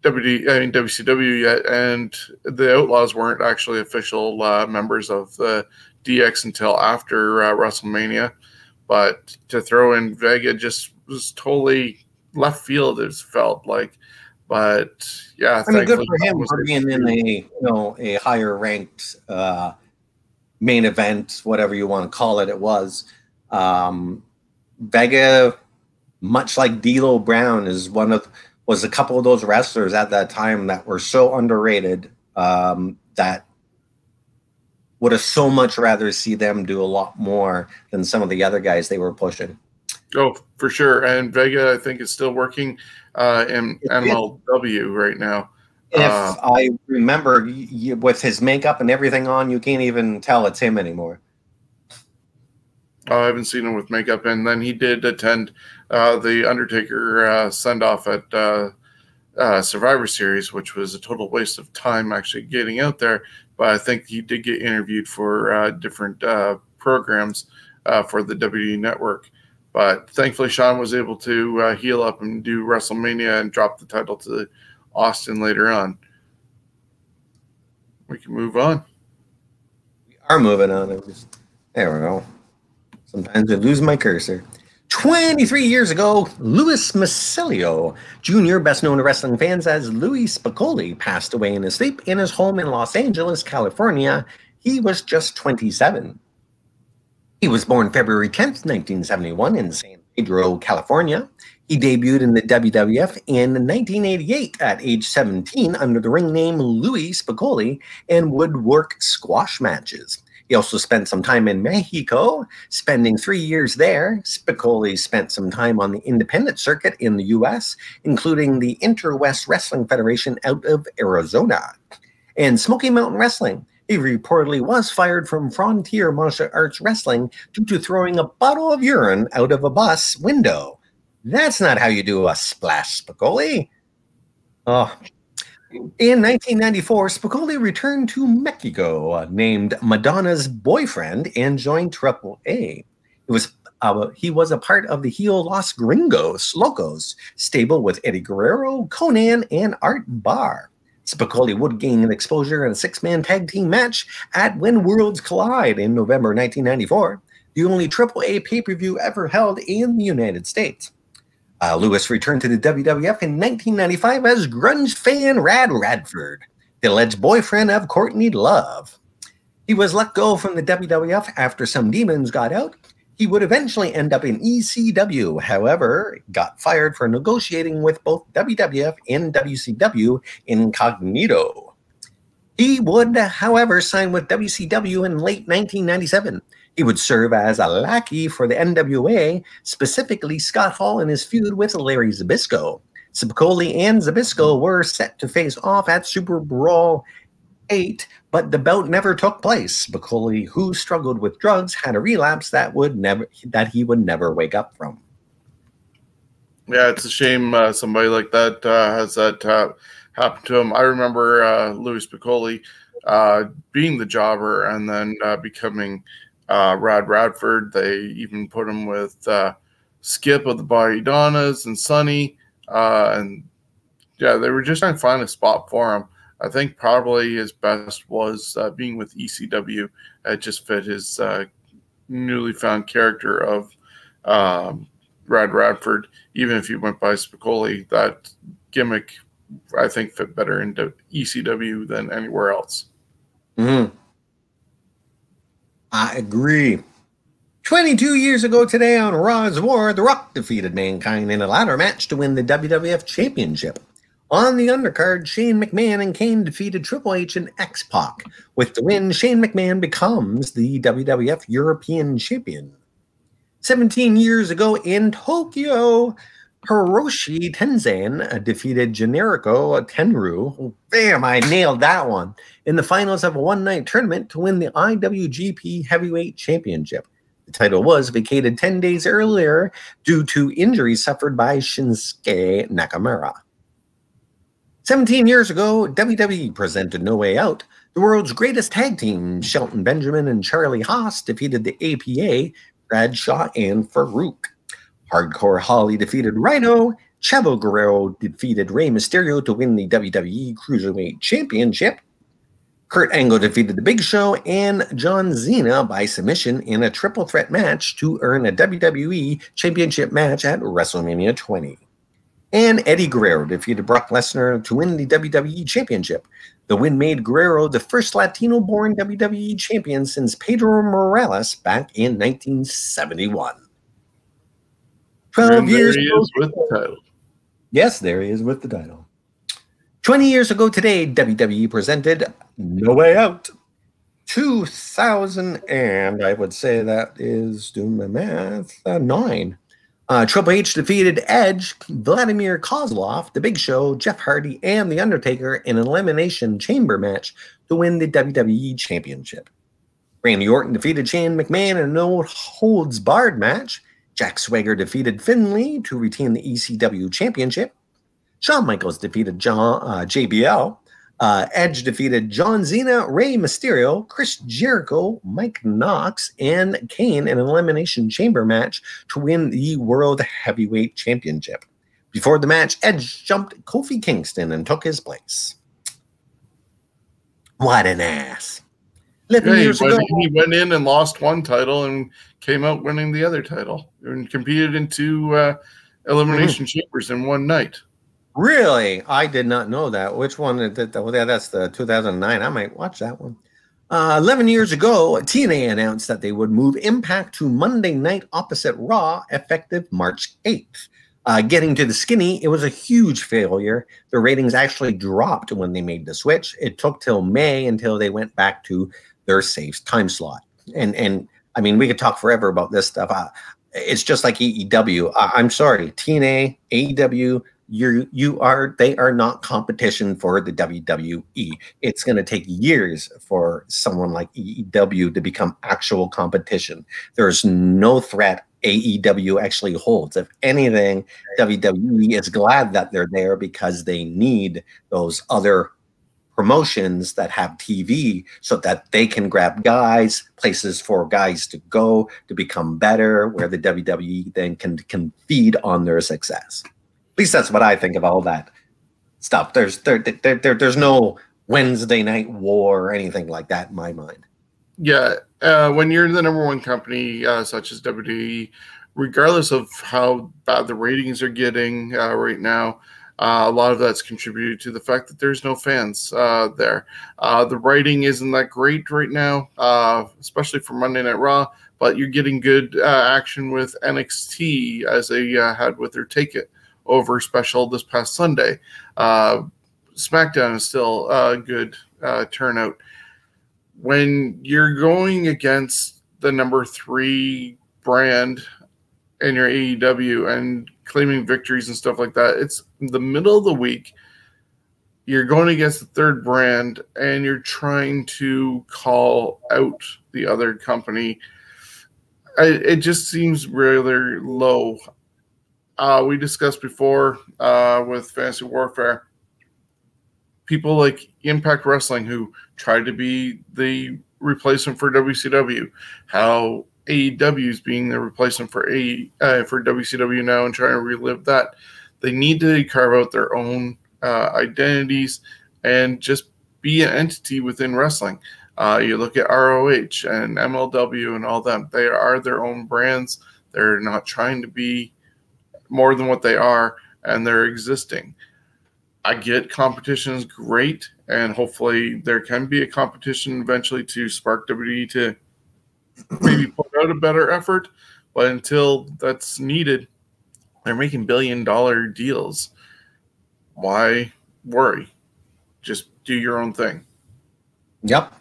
WCW yet, and the Outlaws weren't actually official members of the DX until after WrestleMania. But to throw in Vega just was totally left field, it felt like. But yeah, I mean, good for him for being in a higher ranked main event, whatever you want to call it. It was Vega, much like D'Lo Brown, was a couple of those wrestlers at that time that were so underrated that would have so much rather see them do a lot more than some of the other guys they were pushing. Oh, for sure. And Vega, I think, is still working in MLW right now. If I remember, with his makeup and everything on, you can't even tell it's him anymore. I haven't seen him with makeup. And then he did attend the Undertaker send-off at Survivor Series, which was a total waste of time actually getting out there. But I think he did get interviewed for different programs for the WWE Network. But thankfully, Shawn was able to heal up and do WrestleMania and drop the title to Austin later on. We can move on. We are moving on. There we go. Sometimes I lose my cursor. 23 years ago, Louis Masilio Jr., best known to wrestling fans as Louis Spicolli, passed away in his sleep in his home in Los Angeles, California. He was just 27. He was born February 10th, 1971 in San Pedro, California. He debuted in the WWF in 1988 at age 17 under the ring name Louis Spicolli and would work squash matches. He also spent some time in Mexico, spending 3 years there. Spicolli spent some time on the independent circuit in the U.S., including the Inter-West Wrestling Federation out of Arizona. And Smoky Mountain Wrestling. He reportedly was fired from Frontier Martial Arts Wrestling due to throwing a bottle of urine out of a bus window. That's not how you do a splash, Spicolli. Oh. In 1994, Spicolli returned to Mexico, named Madonna's boyfriend, and joined Triple A. It was He was a part of the heel Los Gringos Locos stable with Eddie Guerrero, Conan, and Art Barr. Spicoli would gain exposure in a six-man tag team match at When Worlds Collide in November 1994, the only AAA pay-per-view ever held in the United States. Lewis returned to the WWF in 1995 as grunge fan Rad Radford, the alleged boyfriend of Courtney Love. He was let go from the WWF after some demons got out. He would eventually end up in ECW, however, got fired for negotiating with both WWF and WCW incognito. He would, however, sign with WCW in late 1997. He would serve as a lackey for the NWA, specifically Scott Hall in his feud with Larry Zbyszko. Spicoli and Zbyszko were set to face off at Super Brawl 8, but the bout never took place. Spicoli, who struggled with drugs, had a relapse that he would never wake up from. Yeah, it's a shame somebody like that has that happen to him. I remember Louis Spicoli being the jobber and then becoming Rad Radford. They even put him with Skip of the Body Donnas and Sonny. And yeah, they were just trying to find a spot for him. I think probably his best was being with ECW. It just fit his newly found character of Rad Radford. Even if he went by Spicoli, that gimmick, I think, fit better into ECW than anywhere else. Mm-hmm. I agree. 22 years ago today on Raw's War, The Rock defeated Mankind in a ladder match to win the WWF Championship. On the undercard, Shane McMahon and Kane defeated Triple H and X-Pac. With the win, Shane McMahon becomes the WWF European Champion. 17 years ago in Tokyo, Hiroshi Tenzan defeated Generico Tenryu. Oh, damn, I nailed that one. In the finals of a one-night tournament to win the IWGP Heavyweight Championship. The title was vacated 10 days earlier due to injuries suffered by Shinsuke Nakamura. 17 years ago, WWE presented No Way Out. The world's greatest tag team, Shelton Benjamin and Charlie Haas, defeated the APA, Bradshaw and Farouk. Hardcore Holly defeated Rhino. Chavo Guerrero defeated Rey Mysterio to win the WWE Cruiserweight Championship. Kurt Angle defeated The Big Show and John Cena by submission in a triple threat match to earn a WWE Championship match at WrestleMania 20. And Eddie Guerrero defeated Brock Lesnar to win the WWE Championship. The win made Guerrero the first Latino-born WWE champion since Pedro Morales back in 1971. 12 years ago, with the title. Yes, there he is with the title. 20 years ago today, WWE presented No Way Out. 2000, and I would say that is, doing my math, 9. Triple H defeated Edge, Vladimir Kozlov, The Big Show, Jeff Hardy, and The Undertaker in an Elimination Chamber match to win the WWE Championship. Randy Orton defeated Shane McMahon in a no-holds-barred match. Jack Swagger defeated Finlay to retain the ECW Championship. Shawn Michaels defeated JBL. Edge defeated John Cena, Rey Mysterio, Chris Jericho, Mike Knox, and Kane in an Elimination Chamber match to win the World Heavyweight Championship. Before the match, Edge jumped Kofi Kingston and took his place. What an ass. 11 years ago, he went in and lost one title and came out winning the other title and competed in 2 Elimination Chambers in one night. Really? I did not know that. Which one? That's the 2009. I might watch that one. 11 years ago, TNA announced that they would move Impact to Monday night opposite Raw, effective March 8th. Getting to the skinny, it was a huge failure. The ratings actually dropped when they made the switch. It took till May until they went back to their safe time slot. And I mean, we could talk forever about this stuff. It's just like AEW. I'm sorry, TNA, AEW. They are not competition for the WWE. It's going to take years for someone like AEW to become actual competition. There's no threat AEW actually holds. If anything, WWE is glad that they're there because they need those other promotions that have TV so that they can grab guys, places for guys to go to become better, where the WWE then can feed on their success. At least that's what I think of all that stuff. There's no Wednesday night war or anything like that in my mind. Yeah, when you're the number one company such as WWE, regardless of how bad the ratings are getting right now, a lot of that's contributed to the fact that there's no fans there. The writing isn't that great right now, especially for Monday Night Raw, but you're getting good action with NXT as they had with their Take It Over special this past Sunday. SmackDown is still a good turnout. When you're going against the number 3 brand in your AEW and claiming victories and stuff like that, it's the middle of the week. You're going against the 3rd brand and you're trying to call out the other company. It just seems really low. We discussed before with Fantasy Warfare, people like Impact Wrestling who tried to be the replacement for WCW, how AEW is being the replacement for WCW now and trying to relive that. They need to carve out their own identities and just be an entity within wrestling. You look at ROH and MLW and all them. They are their own brands. They're not trying to be more than what they are, and they're existing. I get competition is great, and hopefully there can be a competition eventually to spark WWE to maybe put out a better effort. But until that's needed, they're making billion-dollar deals. Why worry? Just do your own thing. Yep.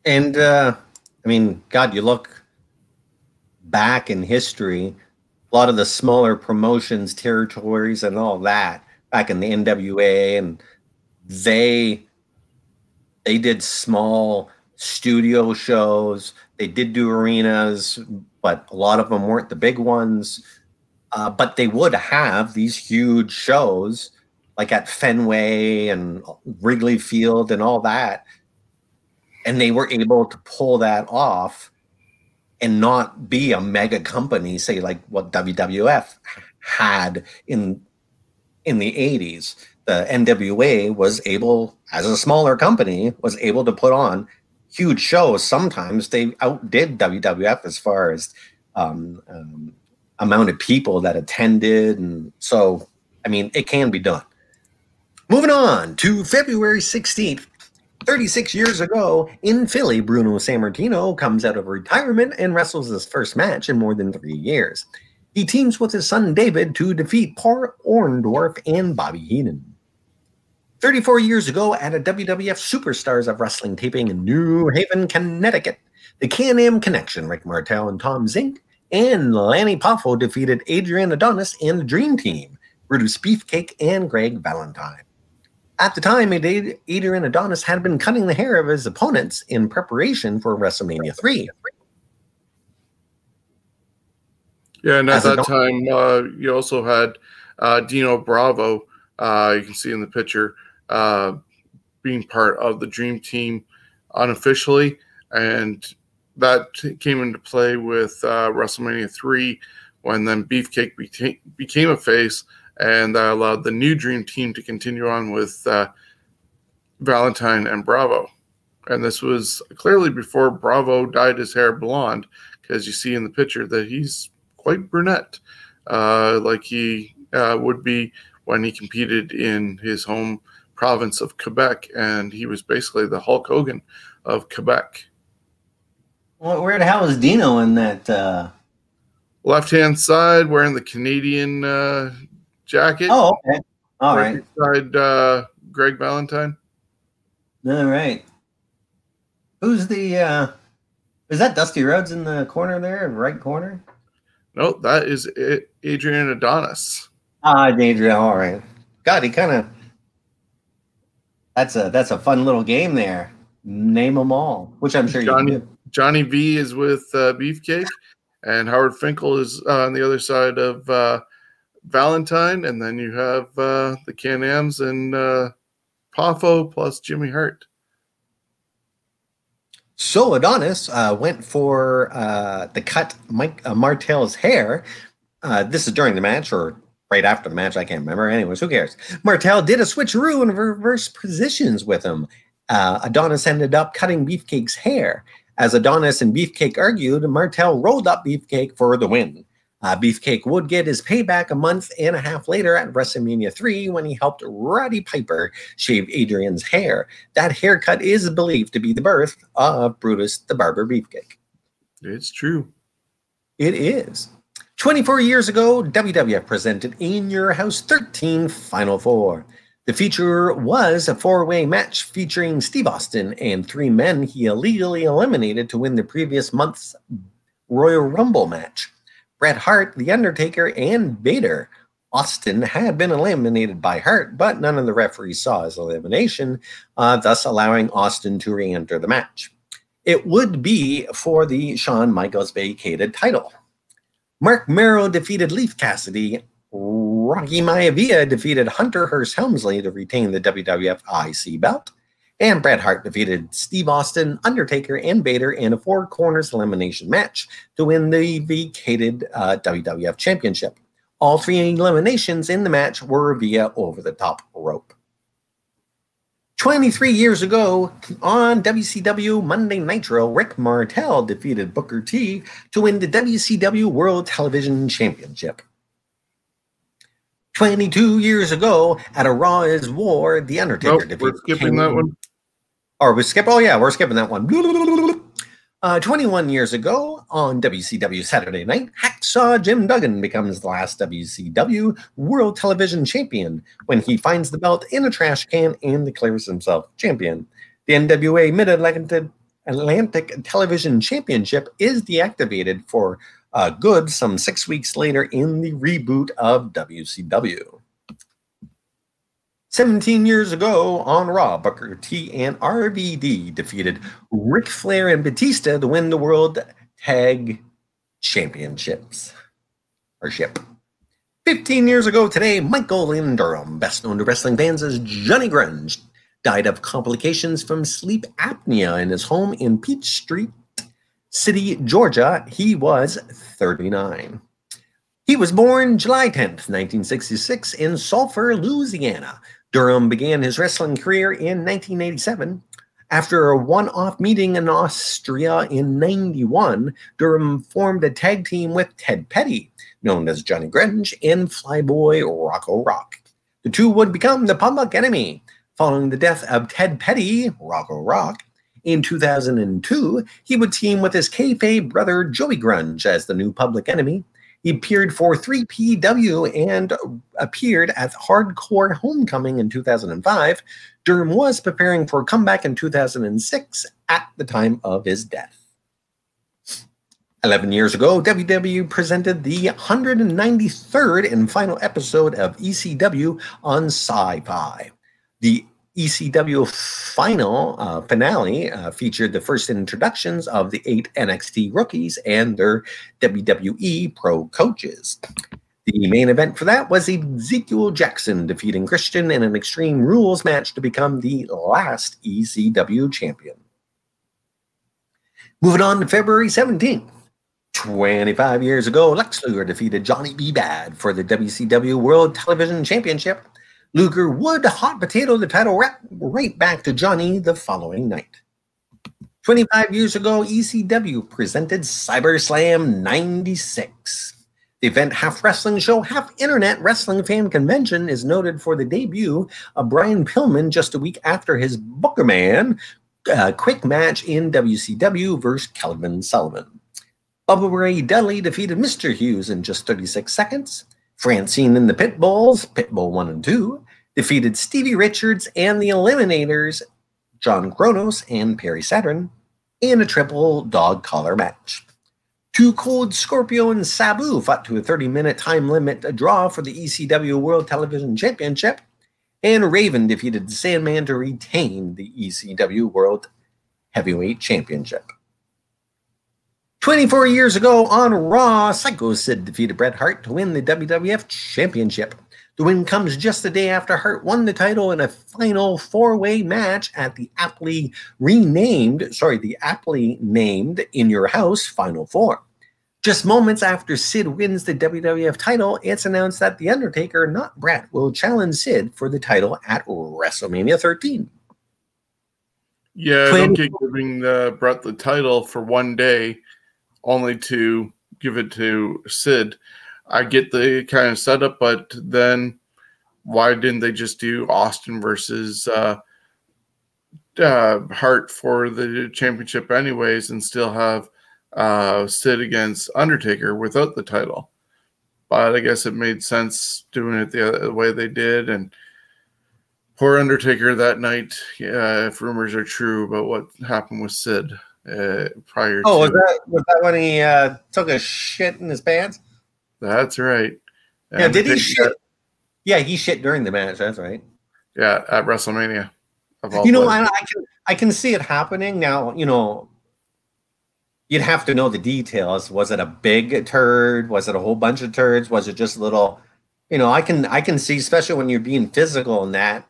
And, I mean, God, you look back in history, a lot of the smaller promotions, territories, and all that, back in the NWA, and they did small studio shows. They did do arenas, but a lot of them weren't the big ones. But they would have these huge shows like at Fenway and Wrigley Field and all that. And they were able to pull that off and not be a mega company, say like what WWF had in the 80s. The NWA was able, as a smaller company, was able to put on huge shows. Sometimes they outdid WWF as far as amount of people that attended. And so, I mean, it can be done. Moving on to February 16th, 36 years ago in Philly, Bruno Sammartino comes out of retirement and wrestles his first match in more than 3 years. He teams with his son David to defeat Paul Orndorff and Bobby Heenan. 34 years ago at a WWF Superstars of Wrestling taping in New Haven, Connecticut, the Can-Am Connection, Rick Martel and Tom Zink, and Lanny Poffo defeated Adrian Adonis and the Dream Team, Brutus Beefcake and Greg Valentine. At the time, Adrian Adonis had been cutting the hair of his opponents in preparation for WrestleMania 3. Yeah, and at that time, you also had Dino Bravo, you can see in the picture, being part of the Dream Team unofficially, and that came into play with WrestleMania 3 when then Beefcake became a face, and that allowed the new Dream Team to continue on with Valentine and Bravo. And this was clearly before Bravo dyed his hair blonde, because you see in the picture that he's quite brunette, like he would be when he competed in his home province of Quebec, and he was basically the Hulk Hogan of Quebec. Well, where the hell is Dino in that? Left-hand side, wearing the Canadian jacket. Oh, okay. All right. Beside Greg Valentine. All right. Who's the? Is that Dusty Rhodes in the corner there, right corner? No, that is Adrian Adonis. Adrian. All right. God, he kind of. That's a fun little game there. Name them all, which I'm sure you can do. Johnny V is with Beefcake, and Howard Finkel is on the other side of Valentine, and then you have the Can-Ams and Poffo plus Jimmy Hart. So Adonis went for the cut Martel's hair. This is during the match or right after the match. I can't remember. Anyways, who cares? Martel did a switcheroo and reverse positions with him. Adonis ended up cutting Beefcake's hair. As Adonis and Beefcake argued, Martel rolled up Beefcake for the win. Beefcake would get his payback a month and a half later at WrestleMania 3 when he helped Roddy Piper shave Adrian's hair. That haircut is believed to be the birth of Brutus the Barber Beefcake. It's true. It is. 24 years ago, WWF presented In Your House 13 Final Four. The feature was a four-way match featuring Steve Austin and three men he illegally eliminated to win the previous month's Royal Rumble match. Bret Hart, The Undertaker, and Vader. Austin had been eliminated by Hart, but none of the referees saw his elimination, thus allowing Austin to re-enter the match. It would be for the Shawn Michaels vacated title. Mark Merrow defeated Leif Cassidy. Rocky Maivia defeated Hunter Hearst Helmsley to retain the WWF IC belt. And Bret Hart defeated Steve Austin, Undertaker, and Vader in a four corners elimination match to win the vacated WWF Championship. All three eliminations in the match were via over-the-top rope. 23 years ago, on WCW Monday Nitro, Rick Martel defeated Booker T to win the WCW World Television Championship. 22 years ago, at a Raw is War, The Undertaker defeated... We're skipping that one. Or we skip? Oh, yeah, we're skipping that one. 21 years ago, on WCW Saturday Night, Hacksaw Jim Duggan becomes the last WCW World Television Champion when he finds the belt in a trash can and declares himself champion. The NWA Mid-Atlantic Television Championship is deactivated for good some 6 weeks later in the reboot of WCW. 17 years ago on Raw, Booker T and RVD defeated Ric Flair and Batista to win the World Tag Championships. 15 years ago today, Michael Lynn Durham, best known to wrestling fans as Johnny Grunge, died of complications from sleep apnea in his home in Peachtree City, Georgia. He was 39. He was born July 10th, 1966 in Sulphur, Louisiana. Durham began his wrestling career in 1987. After a one-off meeting in Austria in 91, Durham formed a tag team with Ted Petty, known as Johnny Grunge, and Flyboy Rocco Rock. The two would become the Public Enemy. Following the death of Ted Petty, Rocco Rock, in 2002, he would team with his kayfabe brother Joey Grunge as the new Public Enemy. He appeared for 3PW and appeared at Hardcore Homecoming in 2005. Durham was preparing for a comeback in 2006 at the time of his death. 11 years ago, WW presented the 193rd and final episode of ECW on Sci-Fi. The ECW finale featured the first introductions of the 8 NXT rookies and their WWE pro coaches. The main event for that was Ezekiel Jackson defeating Christian in an Extreme Rules match to become the last ECW champion. Moving on to February 17th. 25 years ago, Lex Luger defeated Johnny B. Bad for the WCW World Television Championship. Luger would hot potato the title right back to Johnny the following night. 25 years ago, ECW presented CyberSlam 96. The event, half wrestling show, half internet wrestling fan convention, is noted for the debut of Brian Pillman just a week after his Booker Man quick match in WCW versus Kelvin Sullivan. Bubba Ray Dudley defeated Mr. Hughes in just 36 seconds. Francine and the Pitbulls, Pitbull 1 and 2, defeated Stevie Richards and the Eliminators, John Kronos and Perry Saturn, in a triple dog collar match. Too Cold Scorpio and Sabu fought to a 30-minute time limit draw for the ECW World Television Championship, and Raven defeated the Sandman to retain the ECW World Heavyweight Championship. 24 years ago on Raw, Psycho Sid defeated Bret Hart to win the WWF Championship. The win comes just the day after Hart won the title in a final four-way match at the aptly named In Your House Final Four. Just moments after Sid wins the WWF title, it's announced that The Undertaker, not Bret, will challenge Sid for the title at WrestleMania 13. Yeah, I don't get giving Bret the title for one day only to give it to Sid. I get the kind of setup, but then why didn't they just do Austin versus Hart for the championship anyways and still have Sid against Undertaker without the title? But I guess it made sense doing it the way they did. And poor Undertaker that night, if rumors are true about what happened with Sid prior to... was that when he took a shit in his pants? That's right. Yeah, did he shit? Yeah, he shit during the match. That's right. Yeah, at WrestleMania. I can see it happening now. You'd have to know the details. Was it a big turd? Was it a whole bunch of turds? Was it just a little? I can see, especially when you're being physical in that.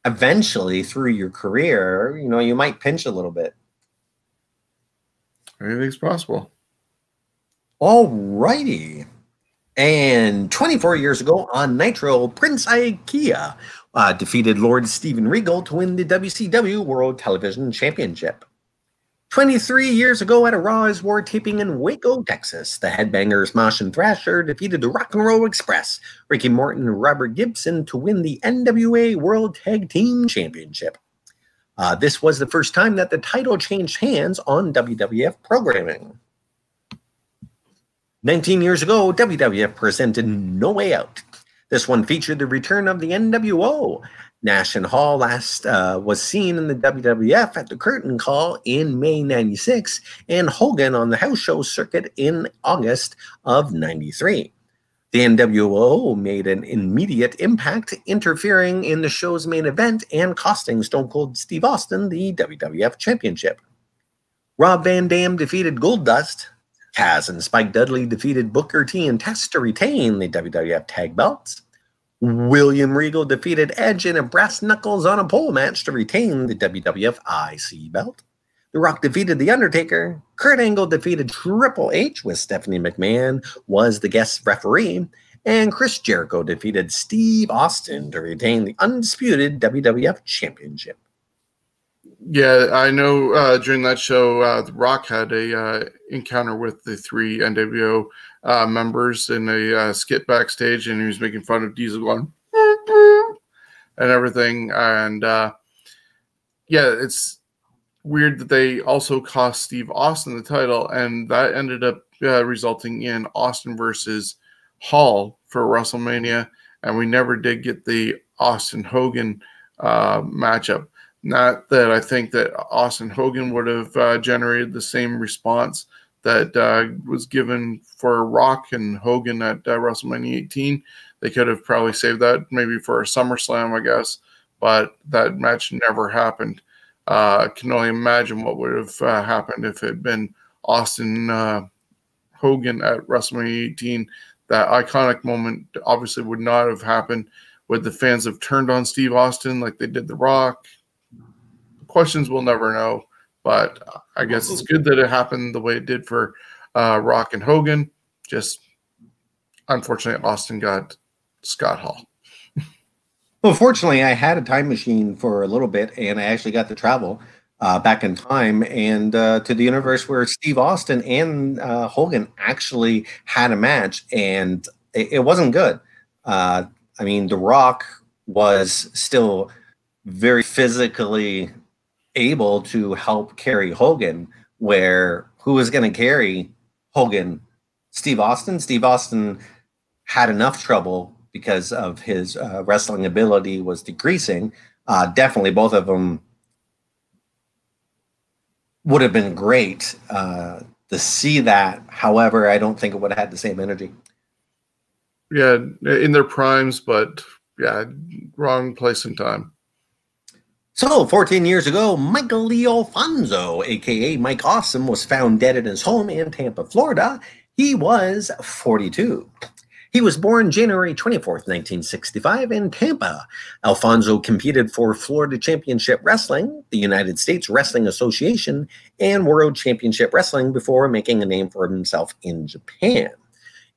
Eventually, through your career, you might pinch a little bit. Anything's possible. All righty. And 24 years ago on Nitro, Prince Ikea defeated Lord Steven Regal to win the WCW World Television Championship. 23 years ago at a Raw is War taping in Waco, Texas, the Headbangers Mosh and Thrasher defeated the Rock and Roll Express, Ricky Morton and Robert Gibson, to win the NWA World Tag Team Championship. This was the first time that the title changed hands on WWF programming. 19 years ago, WWF presented No Way Out. This one featured the return of the NWO. Nash and Hall last was seen in the WWF at the Curtain Call in May 96, and Hogan on the house show circuit in August of 93. The NWO made an immediate impact, interfering in the show's main event and costing Stone Cold Steve Austin the WWF Championship. Rob Van Dam defeated Goldust. Kaz and Spike Dudley defeated Booker T and Test to retain the WWF tag belts. William Regal defeated Edge in a brass knuckles on a pole match to retain the WWF IC belt. The Rock defeated The Undertaker. Kurt Angle defeated Triple H, with Stephanie McMahon was the guest referee. And Chris Jericho defeated Steve Austin to retain the undisputed WWF Championship. Yeah, I know during that show, The Rock had a encounter with the three NWO members in a skit backstage, and he was making fun of Diesel going and everything. And yeah, it's weird that they also cost Steve Austin the title, and that ended up resulting in Austin versus Hall for WrestleMania, and we never did get the Austin Hogan matchup. Not that I think that Austin Hogan would have generated the same response that was given for Rock and Hogan at WrestleMania 18. They could have probably saved that maybe for a SummerSlam, I guess, but that match never happened. I can only imagine what would have happened if it had been Austin Hogan at WrestleMania 18. That iconic moment obviously would not have happened. Would the fans have turned on Steve Austin like they did The Rock? Questions we'll never know, but I guess it's good that it happened the way it did for Rock and Hogan. Just unfortunately, Austin got Scott Hall. Well, fortunately, I had a time machine for a little bit, and I actually got to travel back in time and to the universe where Steve Austin and Hogan actually had a match, and it wasn't good. I mean, The Rock was still very physically able to help carry Hogan, where who was going to carry Hogan? Steve Austin. Steve Austin had enough trouble because of his wrestling ability was decreasing. Definitely both of them would have been great to see that. However, I don't think it would have had the same energy. Yeah, in their primes, but yeah, wrong place and time. So, 14 years ago, Michael Lee Alfonso, a.k.a. Mike Awesome, was found dead in his home in Tampa, Florida. He was 42. He was born January 24th, 1965 in Tampa. Alfonso competed for Florida Championship Wrestling, the United States Wrestling Association, and World Championship Wrestling before making a name for himself in Japan.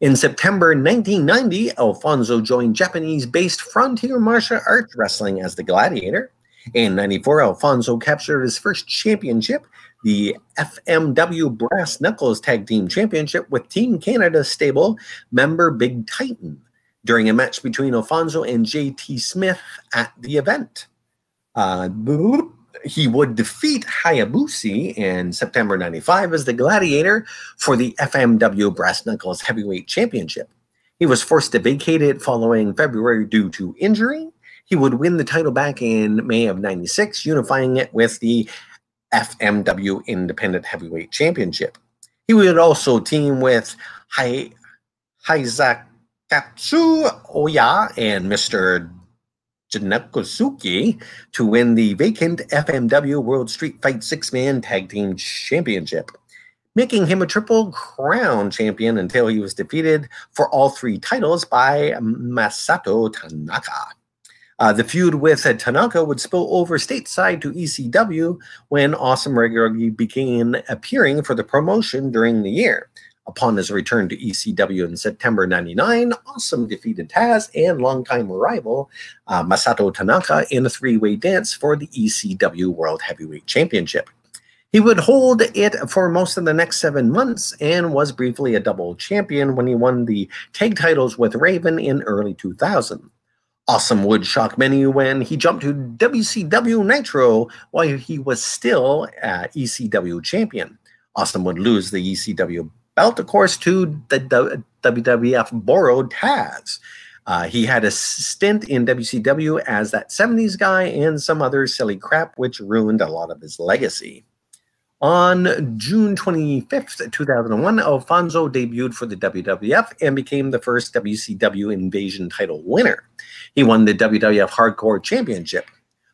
In September 1990, Alfonso joined Japanese-based Frontier Martial Arts Wrestling as the Gladiator. In 94, Alfonso captured his first championship, the FMW Brass Knuckles Tag Team Championship with Team Canada stable member Big Titan during a match between Alfonso and JT Smith at the event. He would defeat Hayabusa in September 95 as the Gladiator for the FMW Brass Knuckles Heavyweight Championship. He was forced to vacate it following February due to injury. He would win the title back in May of 96, unifying it with the FMW Independent Heavyweight Championship. He would also team with Haizakatsu Oya and Mr. Janakosuke to win the vacant FMW World Street Fight Six-Man Tag Team Championship, making him a Triple Crown champion until he was defeated for all three titles by Masato Tanaka. The feud with Tanaka would spill over stateside to ECW when Awesome regularly began appearing for the promotion during the year. Upon his return to ECW in September 99, Awesome defeated Taz and longtime rival Masato Tanaka in a three-way dance for the ECW World Heavyweight Championship. He would hold it for most of the next 7 months and was briefly a double champion when he won the tag titles with Raven in early 2000. Awesome would shock many when he jumped to WCW Nitro while he was still ECW champion. Awesome would lose the ECW belt, of course, to the WWF borrowed Taz. He had a stint in WCW as that 70s guy and some other silly crap, which ruined a lot of his legacy. On June 25th, 2001, Alfonso debuted for the WWF and became the first WCW Invasion title winner. He won the WWF Hardcore Championship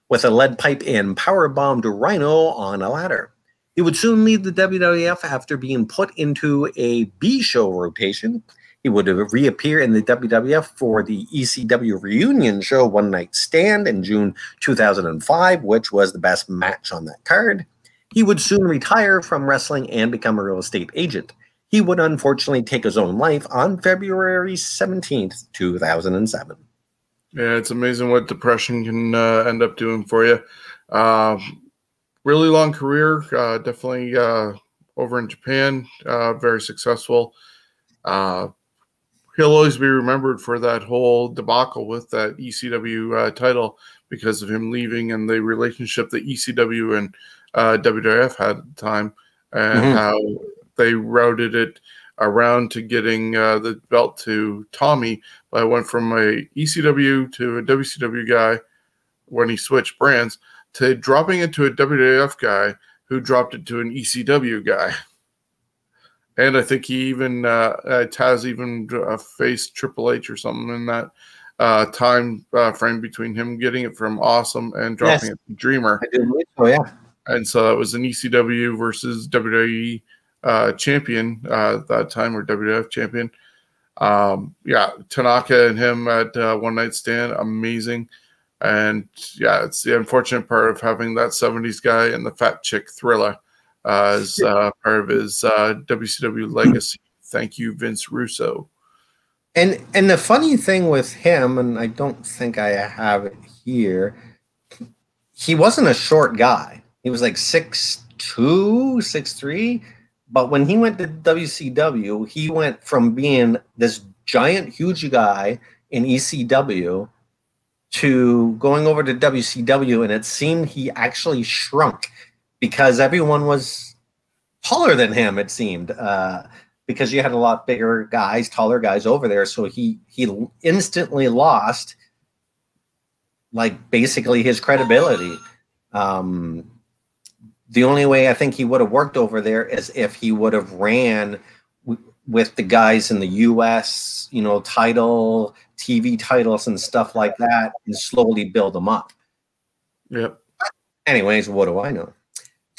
with a lead pipe and power-bombed Rhino on a ladder. He would soon leave the WWF after being put into a B-show rotation. He would reappear in the WWF for the ECW reunion show One Night Stand in June 2005, which was the best match on that card. He would soon retire from wrestling and become a real estate agent. He would unfortunately take his own life on February 17th, 2007. Yeah, it's amazing what depression can end up doing for you. Really long career, definitely over in Japan, very successful. He'll always be remembered for that whole debacle with that ECW title because of him leaving and the relationship that ECW and WWF had at the time, and how they routed it around to getting the belt to Tommy. But I went from a ECW to a WCW guy when he switched brands to dropping it to a WWF guy who dropped it to an ECW guy. And I think he even Taz even faced Triple H or something in that time frame between him getting it from Awesome and dropping it to Dreamer. I did believe so, yeah. And so that was an ECW versus WWE champion that time, or WWF champion. Yeah, Tanaka and him at One Night Stand, amazing. And yeah, it's the unfortunate part of having that 70s guy and the fat chick Thriller as part of his WCW legacy. Thank you, Vince Russo. And the funny thing with him, and I don't think I have it here, he wasn't a short guy. He was like 6'2", 6'3", but when he went to WCW, he went from being this giant, huge guy in ECW to going over to WCW, and it seemed he actually shrunk because everyone was taller than him, it seemed, because you had a lot bigger guys, taller guys over there, so he instantly lost, like, basically his credibility. The only way I think he would have worked over there is if he would have ran with the guys in the U.S., you know, title, TV titles and stuff like that, and slowly build them up. Yep. Anyways, what do I know?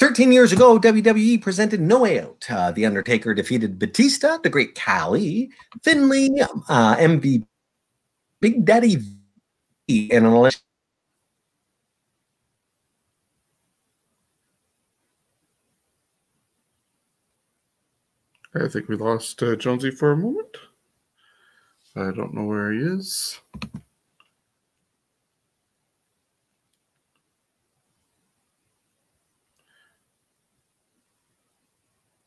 13 years ago, WWE presented No Way Out. The Undertaker defeated Batista, the Great Khali, Finlay, MVP, Big Daddy V, and an election. I think we lost Jonesy for a moment. I don't know where he is.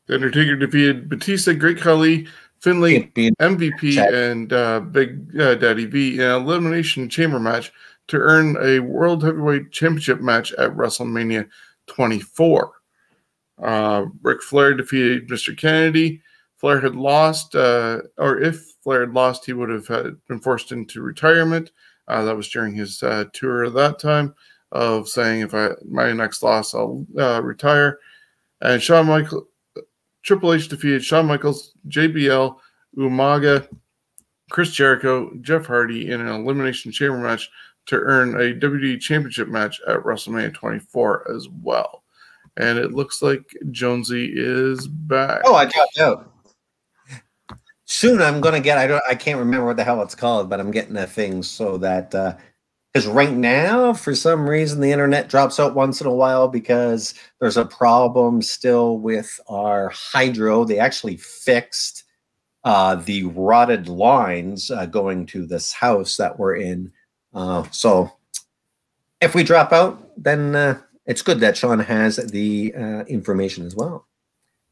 The Undertaker defeated Batista, Great Khali, Finlay, MVP, and Big Daddy V in an Elimination Chamber match to earn a World Heavyweight Championship match at WrestleMania 24. Ric Flair defeated Mr. Kennedy. Flair had lost, or if Flair had lost, he would have been forced into retirement. That was during his tour at that time of saying, if my next loss, I'll retire. And Triple H defeated Shawn Michaels, JBL, Umaga, Chris Jericho, Jeff Hardy in an Elimination Chamber match to earn a WWE Championship match at WrestleMania 24 as well. And it looks like Jonesy is back. Oh, I dropped out. Soon I'm going to get, I can't remember what the hell it's called, but I'm getting a thing so that, because right now, for some reason, the internet drops out once in a while because there's a problem still with our hydro. They actually fixed the rotted lines going to this house that we're in. So if we drop out, then it's good that Shawn has the information as well.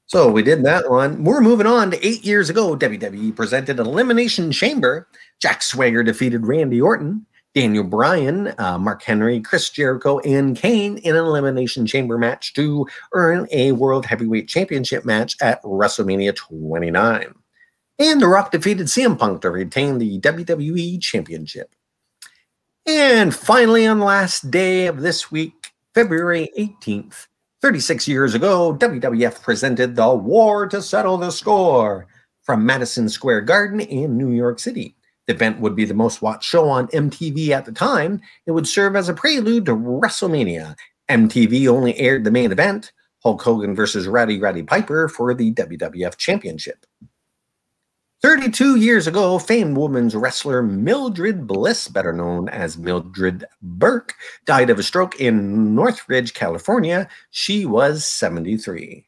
So we did that one. We're moving on to 8 years ago. WWE presented an Elimination Chamber. Jack Swagger defeated Randy Orton, Daniel Bryan, Mark Henry, Chris Jericho, and Kane in an Elimination Chamber match to earn a World Heavyweight Championship match at WrestleMania 29. And The Rock defeated CM Punk to retain the WWE Championship. And finally, on the last day of this week, February 18th, 36 years ago, WWF presented the War to Settle the Score from Madison Square Garden in New York City. The event would be the most watched show on MTV at the time. It would serve as a prelude to WrestleMania. MTV only aired the main event, Hulk Hogan versus Roddy Piper for the WWF Championship. 32 years ago, famed women's wrestler Mildred Bliss, better known as Mildred Burke, died of a stroke in Northridge, California. She was 73.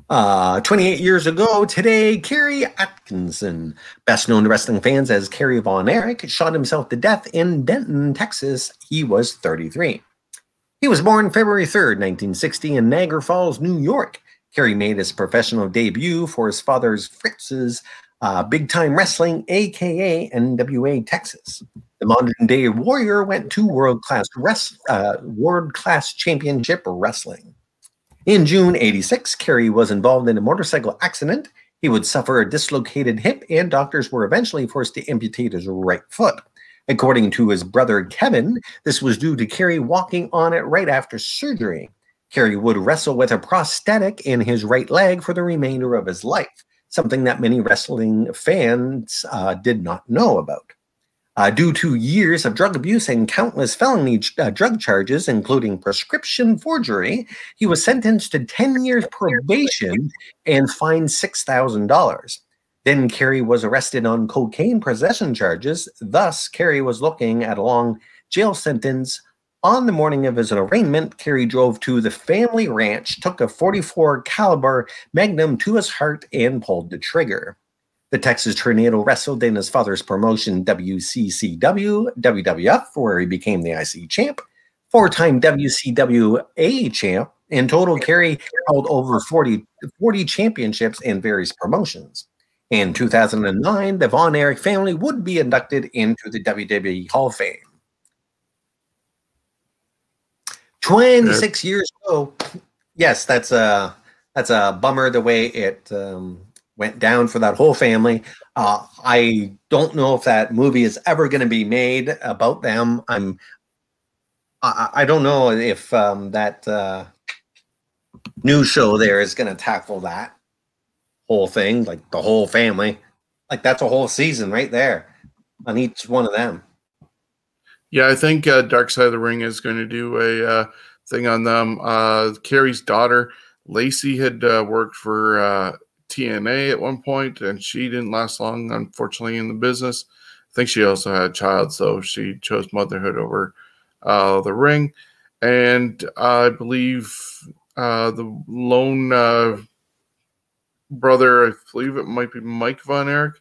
28 years ago today, Kerry Atkinson, best known to wrestling fans as Kerry Von Erich, shot himself to death in Denton, Texas. He was 33. He was born February 3rd, 1960 in Niagara Falls, New York. Kerry made his professional debut for his father's Fritz's Big Time Wrestling, a.k.a. NWA Texas. The modern-day Warrior went to world-class championship wrestling. In June 86, Kerry was involved in a motorcycle accident. He would suffer a dislocated hip, and doctors were eventually forced to amputate his right foot. According to his brother Kevin, this was due to Kerry walking on it right after surgery. Kerry would wrestle with a prosthetic in his right leg for the remainder of his life, something that many wrestling fans did not know about. Due to years of drug abuse and countless felony drug charges, including prescription forgery, he was sentenced to 10 years probation and fined $6,000. Then Kerry was arrested on cocaine possession charges. Thus, Kerry was looking at a long jail sentence. On the morning of his arraignment, Kerry drove to the family ranch, took a .44 caliber Magnum to his heart, and pulled the trigger. The Texas Tornado wrestled in his father's promotion WCCW, WWF, where he became the IC champ, four-time WCWA champ. In total, Kerry held over 40 championships in various promotions. In 2009, the Von Erich family would be inducted into the WWE Hall of Fame. 26 years ago, yes, that's a bummer the way it went down for that whole family. I don't know if that movie is ever going to be made about them. I don't know if that new show there is going to tackle that whole thing, like the whole family. Like that's a whole season right there on each one of them. Yeah, I think Dark Side of the Ring is going to do a thing on them. Carrie's daughter, Lacey, had worked for TNA at one point, and she didn't last long, unfortunately, in the business. I think she also had a child, so she chose motherhood over the ring. And I believe the lone brother, I believe it might be Mike Von Erich,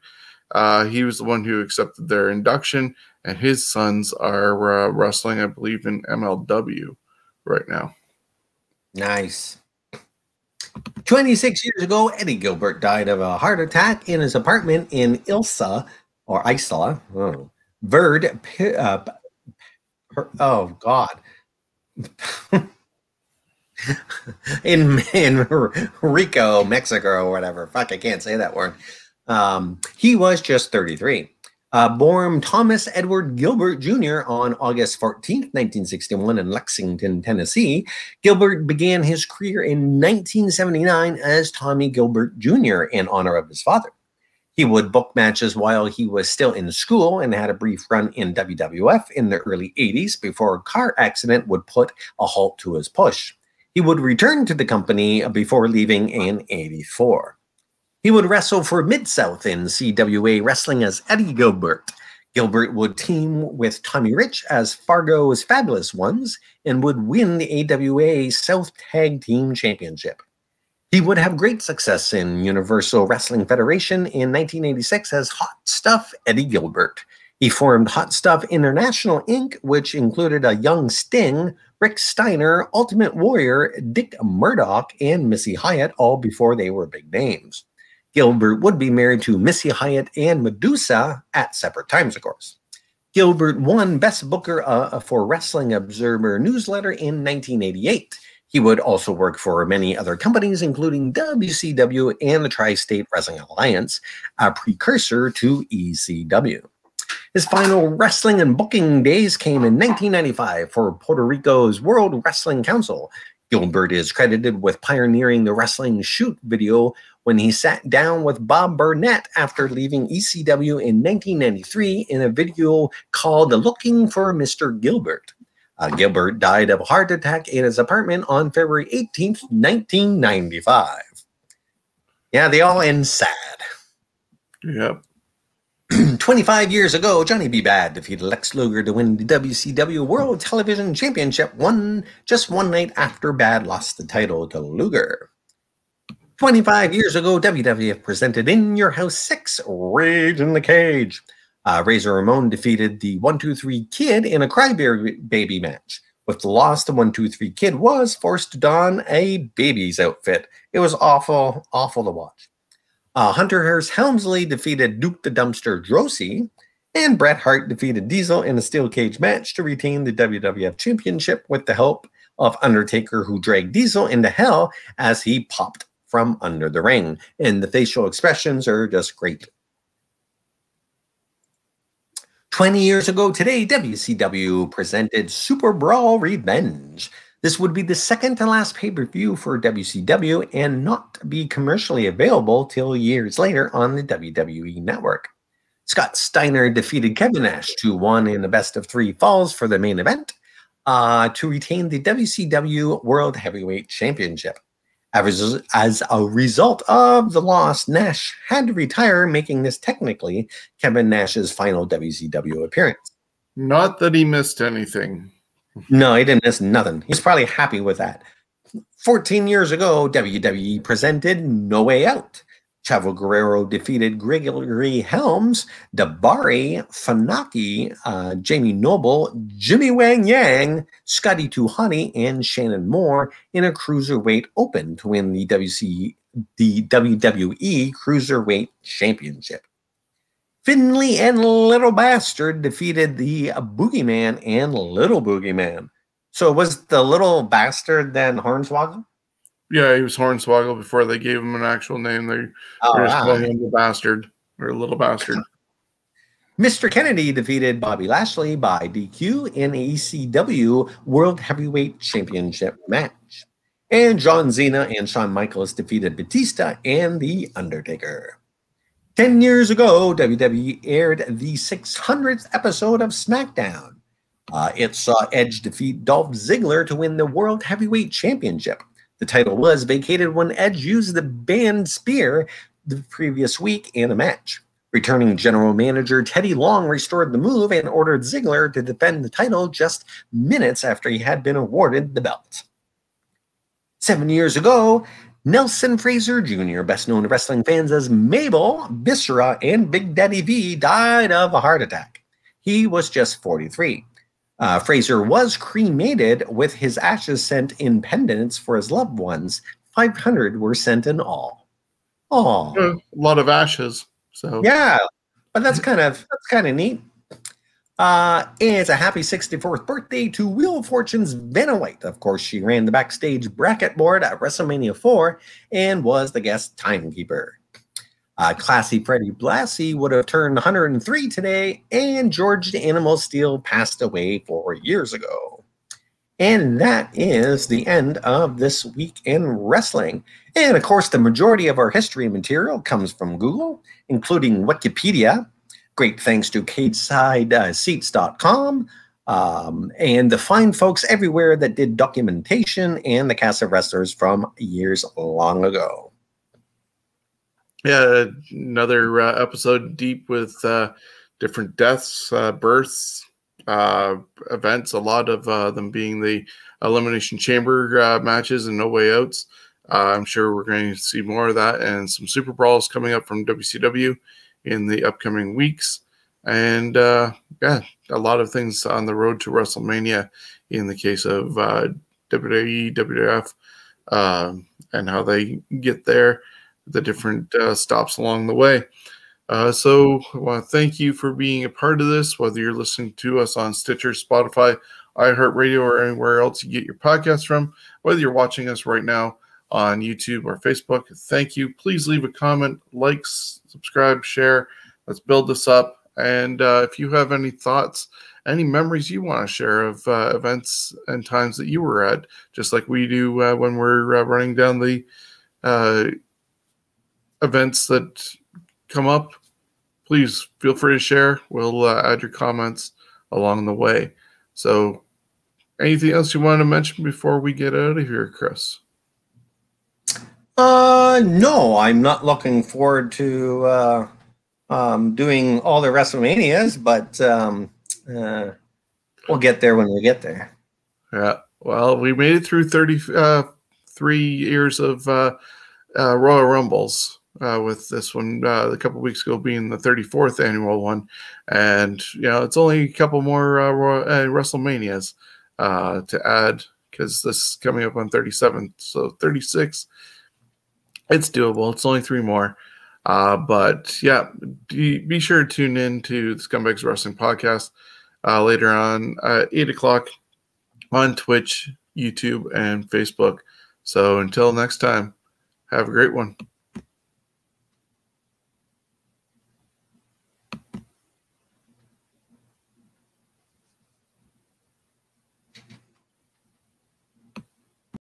he was the one who accepted their induction, and his sons are wrestling, I believe, in MLW right now. Nice. 26 years ago, Eddie Gilbert died of a heart attack in his apartment in Isla, Verd. Oh God. in Rico, Mexico, or whatever. Fuck, I can't say that word. He was just 33. Born Thomas Edward Gilbert Jr. on August 14th, 1961 in Lexington, Tennessee, Gilbert began his career in 1979 as Tommy Gilbert Jr. in honor of his father. He would book matches while he was still in school and had a brief run in WWF in the early 80s before a car accident would put a halt to his push. He would return to the company before leaving in 84. He would wrestle for Mid-South in CWA Wrestling as Eddie Gilbert. Gilbert would team with Tommy Rich as Fargo's Fabulous Ones and would win the AWA South Tag Team Championship. He would have great success in Universal Wrestling Federation in 1986 as Hot Stuff Eddie Gilbert. He formed Hot Stuff International Inc., which included a young Sting, Rick Steiner, Ultimate Warrior, Dick Murdoch, and Missy Hyatt, all before they were big names. Gilbert would be married to Missy Hyatt and Medusa at separate times, of course. Gilbert won Best Booker for Wrestling Observer newsletter in 1988. He would also work for many other companies, including WCW and the Tri-State Wrestling Alliance, a precursor to ECW. His final wrestling and booking days came in 1995 for Puerto Rico's World Wrestling Council. Gilbert is credited with pioneering the wrestling shoot video when he sat down with Bob Burnett after leaving ECW in 1993 in a video called Looking for Mr. Gilbert. Gilbert died of a heart attack in his apartment on February 18th, 1995. Yeah, they all end sad. Yep. 25 years ago, Johnny B. Bad defeated Lex Luger to win the WCW World Television Championship just one night after Bad lost the title to Luger. 25 years ago, WWF presented In Your House 6, Rage in the Cage. Razor Ramon defeated the 1-2-3 Kid in a Crybaby match. With the loss, the 1-2-3 Kid was forced to don a baby's outfit. It was awful, awful to watch. Hunter Hearst Helmsley defeated Duke the Dumpster Droese, and Bret Hart defeated Diesel in a steel cage match to retain the WWF Championship with the help of Undertaker, who dragged Diesel into hell as he popped from under the ring. And the facial expressions are just great. 20 years ago today, WCW presented Super Brawl Revenge. This would be the second to last pay-per-view for WCW and not be commercially available till years later on the WWE Network. Scott Steiner defeated Kevin Nash 2-1 in the best-of-3 falls for the main event to retain the WCW World Heavyweight Championship. As a result of the loss, Nash had to retire, making this technically Kevin Nash's final WCW appearance. Not that he missed anything. No, he didn't miss nothing. He's probably happy with that. 14 years ago, WWE presented No Way Out. Chavo Guerrero defeated Gregory Helms, Dabari, Funaki, Jamie Noble, Jimmy Wang Yang, Scotty 2 Hotty, and Shannon Moore in a Cruiserweight Open to win the WWE Cruiserweight Championship. Finley and Little Bastard defeated the Boogeyman and Little Boogeyman. So was the Little Bastard then Hornswoggle? Yeah, he was Hornswoggle before they gave him an actual name. They were just calling him the Bastard or Little Bastard. Mr. Kennedy defeated Bobby Lashley by DQ in a ECW World Heavyweight Championship match. And John Cena and Shawn Michaels defeated Batista and The Undertaker. 10 years ago, WWE aired the 600th episode of SmackDown. It saw Edge defeat Dolph Ziggler to win the World Heavyweight Championship. The title was vacated when Edge used the banned spear the previous week in a match. Returning general manager Teddy Long restored the move and ordered Ziggler to defend the title just minutes after he had been awarded the belt. 7 years ago, Nelson Fraser Jr., best known to wrestling fans as Mabel, Viscera, and Big Daddy V, died of a heart attack. He was just 43. Fraser was cremated with his ashes sent in pendants for his loved ones. 500 were sent in all. Oh, a lot of ashes. So yeah, but that's kind of neat. It's a happy 64th birthday to Wheel of Fortune's Vanna White. Of course, she ran the backstage bracket board at WrestleMania 4 and was the guest timekeeper. Classy Freddie Blassie would have turned 103 today, and George the Animal Steel passed away 4 years ago. And that is the end of this week in wrestling. And of course, the majority of our history material comes from Google, including Wikipedia. Great thanks to CageSideSeats.com and the fine folks everywhere that did documentation and the cast of wrestlers from years long ago. Yeah, another episode deep with different deaths, births, events, a lot of them being the Elimination Chamber matches and No Way Outs. I'm sure we're going to see more of that and some Super Brawls coming up from WCW in the upcoming weeks. And yeah, a lot of things on the road to WrestleMania in the case of WWE, WWF, and how they get there, the different stops along the way. So I want to thank you for being a part of this, whether you're listening to us on Stitcher, Spotify, iHeartRadio, or anywhere else you get your podcast from, whether you're watching us right now on YouTube or Facebook. Thank you. Please leave a comment, like, subscribe, share. Let's build this up. And if you have any thoughts, any memories you want to share of events and times that you were at, just like we do when we're running down the events that come up, please feel free to share. We'll add your comments along the way. So anything else you want to mention before we get out of here, Chris? No, I'm not looking forward to doing all the WrestleManias, but we'll get there when we get there. Yeah, well, we made it through 33 years of Royal Rumbles. With this one a couple of weeks ago being the 34th annual one. And, it's only a couple more WrestleManias to add because this is coming up on 37. So 36, it's doable. It's only 3 more. But, yeah, be sure to tune in to the Scumbags Wrestling Podcast later on at 8 o'clock on Twitch, YouTube, and Facebook. So until next time, have a great one.